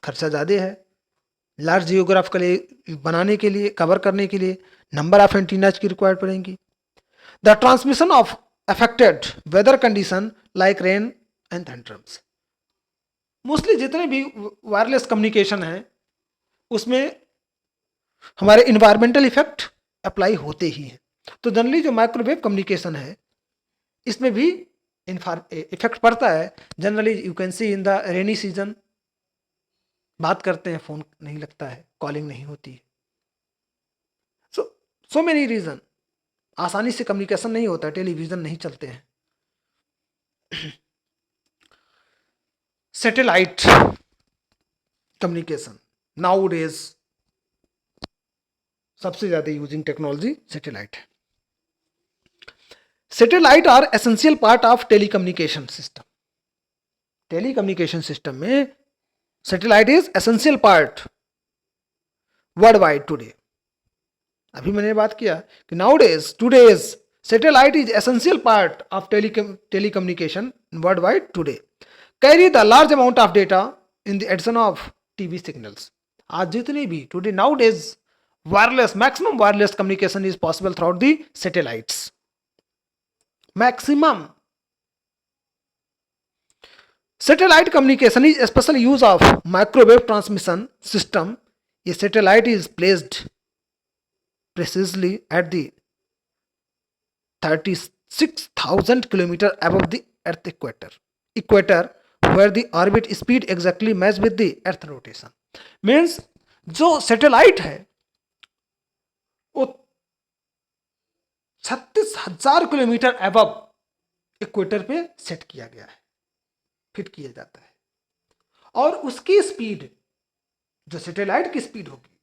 खर्चा ज्यादा है। लार्ज जियोग्राफिकल बनाने के लिए, कवर करने के लिए नंबर ऑफ एंटीनाज की रिक्वायर्ड पड़ेंगी। The transmission of affected weather condition like rain and thunderstorms, mostly जितने भी वायरलेस कम्युनिकेशन है उसमें हमारे इन्वायरमेंटल इफेक्ट अप्लाई होते ही हैं। तो जनरली जो माइक्रोवेव कम्युनिकेशन है इसमें भी इफेक्ट पड़ता है। Generally you can C in the rainy season, बात करते हैं फोन नहीं लगता है, कॉलिंग नहीं होती है, सो मेनी रीजन, आसानी से कम्युनिकेशन नहीं होता, टेलीविजन नहीं चलते हैं। सैटेलाइट कम्युनिकेशन नाउ डेज सबसे ज्यादा यूजिंग टेक्नोलॉजी सैटेलाइट है। Satellite are essential part of telecommunication system. Telecommunication system में satellite is essential part worldwide today. अभी मैंने बात किया कि nowadays today's satellite is essential part of telecommunication worldwide today, carry the large amount of data in the addition of TV signals. आज जितने भी today nowadays wireless, maximum wireless communication is possible throughout the satellites, maximum. Satellite communication is special use of microwave transmission system. A satellite is placed precisely at the 36,000 kilometer above the earth equator where the orbit speed exactly match with the earth rotation. Means जो satellite है वो 36,000 kilometre above equator पे set किया गया है, fit किया जाता है, और उसकी स्पीड, जो सैटेलाइट की स्पीड होगी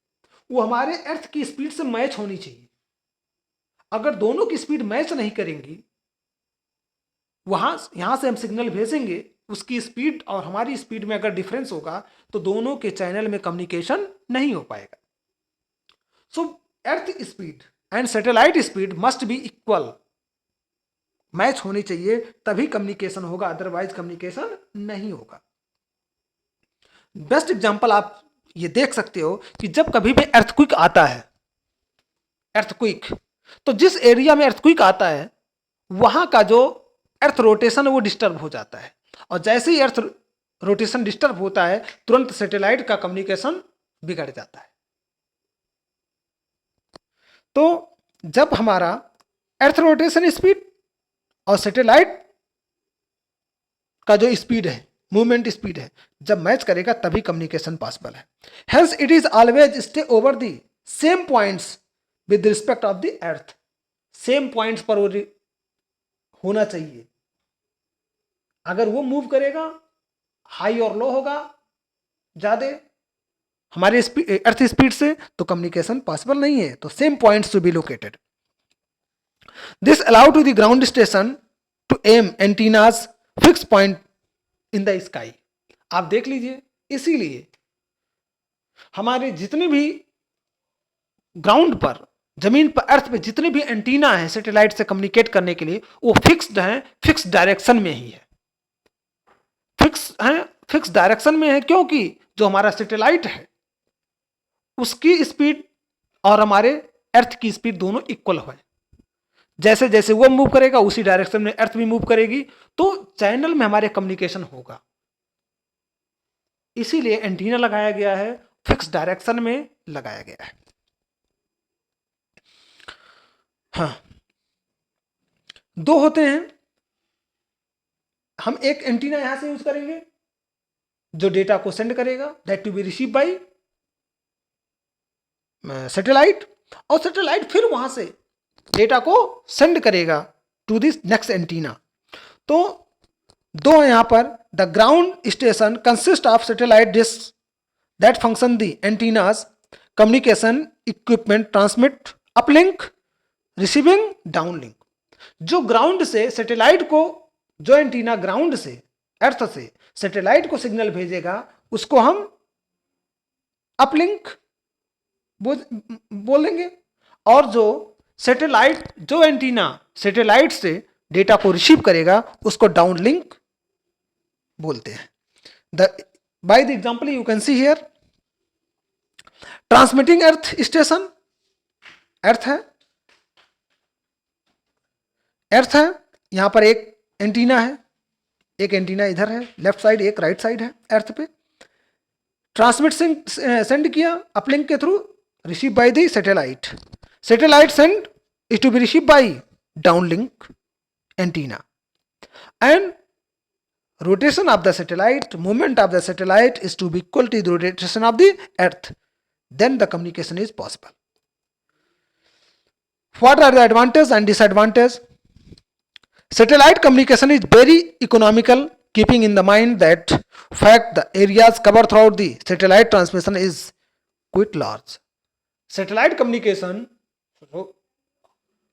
वो हमारे अर्थ की स्पीड से मैच होनी चाहिए। अगर दोनों की स्पीड मैच नहीं करेंगी, यहां से हम सिग्नल भेजेंगे, उसकी स्पीड और हमारी स्पीड में अगर डिफरेंस होगा तो दोनों के चैनल में कम्युनिकेशन नहीं हो पाएगा। So earth speed and satellite speed must be equal, match होनी चाहिए, तभी कम्युनिकेशन होगा, अदरवाइज कम्युनिकेशन नहीं होगा। बेस्ट एग्जांपल आप ये देख सकते हो कि जब कभी भी अर्थक्वेक आता है, अर्थक्वेक, तो जिस एरिया में अर्थक्वेक आता है वहां का जो अर्थ रोटेशन वो डिस्टर्ब हो जाता है, और जैसे ही अर्थ रोटेशन डिस्टर्ब होता है तुरंत सैटेलाइट का कम्युनिकेशन बिगड़ जाता है। तो जब हमारा अर्थ रोटेशन स्पीड और सैटेलाइट का जो स्पीड है, मूवमेंट स्पीड है, जब मैच करेगा तभी कम्युनिकेशन पॉसिबल है। Hence it is always stay over the same points with respect of the earth, same points पर वो होना चाहिए। अगर वो मूव करेगा, हाई और लो होगा ज्यादा हमारे अर्थ स्पीड से, तो कम्युनिकेशन पॉसिबल नहीं है। तो same points to be located. This allow to the ground station to aim antennas fix point in the sky. आप देख लीजिए, इसीलिए हमारे जितने भी ग्राउंड पर, जमीन पर, अर्थ पे जितने भी एंटीना है सैटेलाइट से कम्युनिकेट करने के लिए, वो फिक्स्ड हैं, फिक्स डायरेक्शन में ही है, फिक्स डायरेक्शन में है, क्योंकि जो हमारा सैटेलाइट है उसकी स्पीड और हमारे अर्थ की स्पीड दोनों इक्वल है। जैसे जैसे वो मूव करेगा उसी डायरेक्शन में अर्थ भी मूव करेगी, तो चैनल में हमारे कम्युनिकेशन होगा। इसीलिए एंटीना लगाया गया है, फिक्स डायरेक्शन में लगाया गया है। हाँ, दो होते हैं। हम एक एंटीना यहां से यूज करेंगे जो डेटा को सेंड करेगा, that to be receive by satellite, और सैटेलाइट फिर वहां से डेटा को सेंड करेगा टू दिस नेक्स्ट एंटीना। तो दो यहां पर, the ground station consist of satellite dish that function the antennas communication equipment transmit uplink receiving downlink. जो ग्राउंड से सैटेलाइट को, जो एंटीना ग्राउंड से, अर्थ से सैटेलाइट को सिग्नल भेजेगा उसको हम अपलिंक बोलेंगे, और जो सैटेलाइट, जो एंटीना सैटेलाइट से डेटा को रिसीव करेगा उसको डाउनलिंक बोलते हैं। By the example you can see here, transmitting earth station, earth है, यहां पर एक एंटीना है, एक एंटीना इधर है लेफ्ट साइड, एक राइट साइड है अर्थ पे। ट्रांसमिट सेंड किया अपलिंक के through, receive by the satellite, satellite send is to be received by downlink antenna, and rotation of the satellite, movement of the satellite is to be equal to the rotation of the earth, then the communication is possible. What are the advantages and disadvantages? Satellite communication is very economical, keeping in the mind that fact the areas covered throughout the satellite transmission is quite large. Satellite communication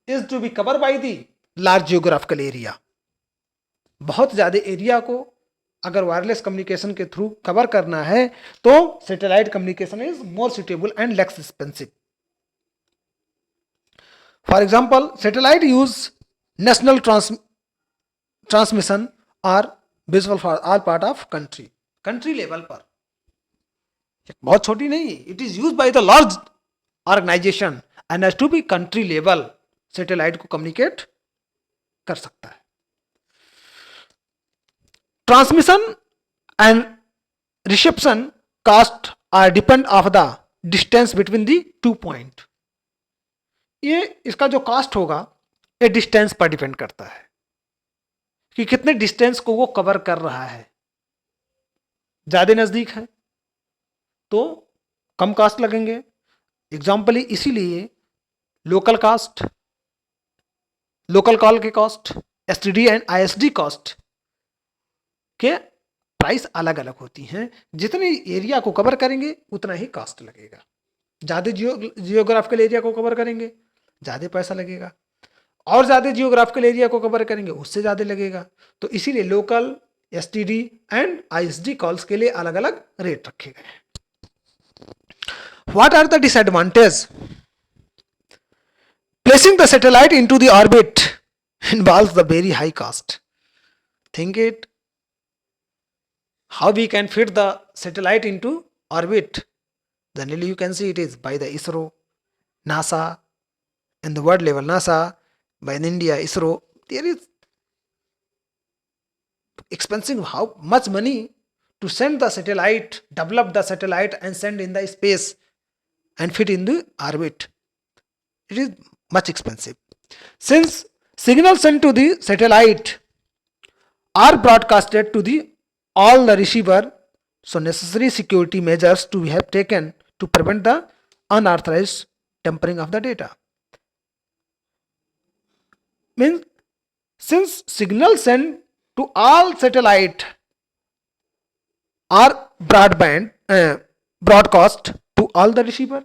is to be covered by the large geographical area. बहुत ज्यादा area को अगर wireless communication के through cover करना है तो satellite communication is more suitable and less expensive. For example, satellite use national transmission or visual for all part of country, country level पर, बहुत छोटी नहीं, it is use by the large organisation and has to be country level, satellite को communicate कर सकता है। Transmission and reception cost are depend of the distance between the 2 point. ये इसका जो कास्ट होगा ये डिस्टेंस पर डिपेंड करता है कि कितने डिस्टेंस को वो कवर कर रहा है. ज्यादा नजदीक है तो कम कास्ट लगेंगे. एग्जाम्पल इसीलिए लोकल कास्ट, लोकल कॉल के cost, STD and ISD cost के प्राइस अलग अलग होती हैं. जितने एरिया को कवर करेंगे उतना ही कास्ट लगेगा. ज़्यादा जियोग्राफिकल एरिया को कवर करेंगे ज़्यादा पैसा लगेगा, और ज़्यादा जियोग्राफिकल एरिया को कवर करेंगे उससे ज़्यादा लगेगा. तो इसीलिए local, STD and ISD calls के लिए अलग अलग रेट रखे गए हैं. What are the disadvantage? Placing the satellite into the orbit involves the very high cost. Think it. How we can fit the satellite into orbit? Generally you can see it is by the ISRO, NASA, in the world level NASA, by in India ISRO. There is expensive how much money to send the satellite, develop the satellite and send in the space and fit in the orbit. It is much expensive. Since signals sent to the satellite are broadcasted to the all the receiver, so necessary security measures to be have taken to prevent the unauthorized tampering of the data. Means since signals sent to all satellite are broadcast to all the receiver,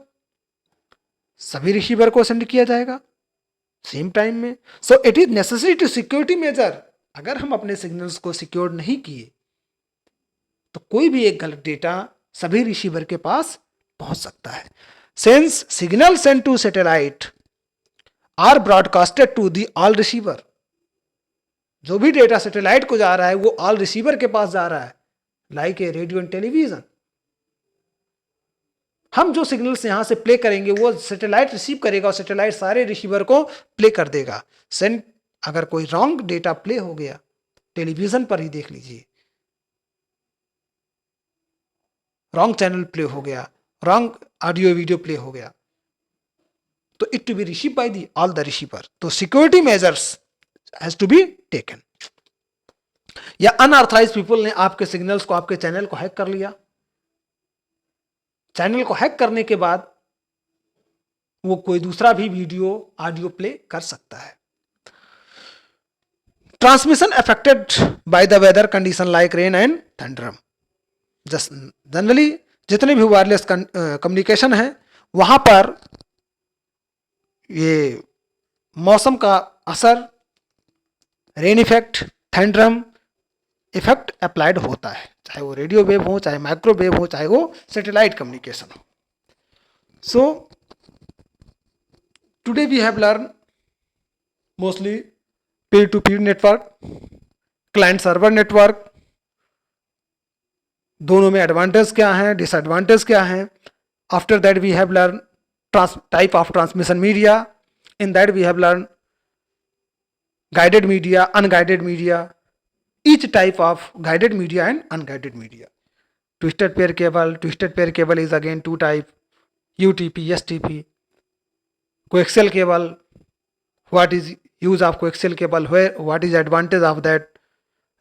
सभी receiver को send किया जाएगा same time में. So it is necessary to security measure. अगर हम अपने signals को secure नहीं किए तो कोई भी एक गलत डेटा सभी रिसीवर के पास पहुंच सकता है. Since signal send to satellite are broadcasted to the all receiver, जो भी डेटा सैटेलाइट को जा रहा है वो ऑल रिसीवर के पास जा रहा है. Like a radio and television, हम जो सिग्नल्स यहां से प्ले करेंगे वो सैटेलाइट रिसीव करेगा और सैटेलाइट सारे रिसीवर को प्ले कर देगा. सेंड अगर कोई रॉन्ग डेटा प्ले हो गया, टेलीविजन पर ही देख लीजिए, रॉन्ग चैनल प्ले हो गया, रॉन्ग ऑडियो वीडियो प्ले हो गया, तो it to be receive by the all the receiver. तो security measures has to be taken. या अनऑथराइज्ड पीपल ने आपके सिग्नल्स को, आपके चैनल को हैक कर लिया. चैनल को हैक करने के बाद वो कोई दूसरा भी वीडियो ऑडियो प्ले कर सकता है. Transmission affected by the weather condition like rain and thunderstorm. Just generally जितने भी वायरलेस कम्युनिकेशन है वहां पर ये मौसम का असर, रेन इफेक्ट, थंडरम इफेक्ट अप्लाइड होता है, चाहे वो रेडियो वेव हो, चाहे माइक्रोवेव हो, चाहे वो सैटेलाइट कम्युनिकेशन हो. So today we have learn mostly peer to peer network, client server network. दोनों में एडवांटेज क्या है, डिसएडवांटेज क्या है. After that we have learn type of transmission media. In that we have learn guided media, unguided media, each type of guided media and unguided media. Twisted pair cable is again two type, UTP, STP. Coaxial cable, what is use of coaxial cable, where what is advantage of that,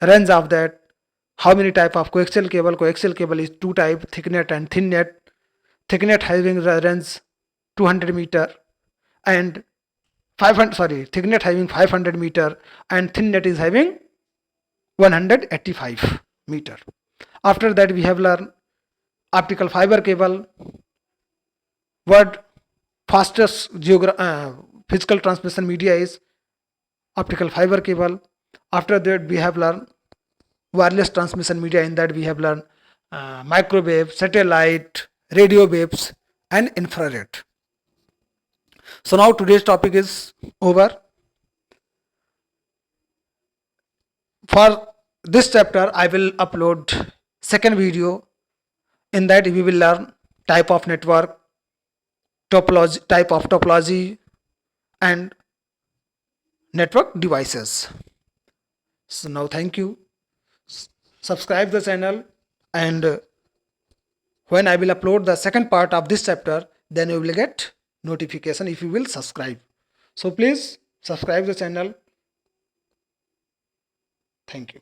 range of that, how many type of coaxial cable. Coaxial cable is two type, thicknet and thin net. Thicknet having range 200 meter and thicknet having 500 meter and thin net is having 185 meter. After that we have learned optical fiber cable. What fastest physical transmission media is optical fiber cable. After that we have learned wireless transmission media. In that we have learned microwave, satellite, radio waves and infrared. So now today's topic is over. For this chapter I will upload second video. In that we will learn type of network, topology, type of topology and network devices. So now thank you. Subscribe the channel and when I will upload the second part of this chapter, then you will get notification if you will subscribe. So please subscribe the channel. Thank you.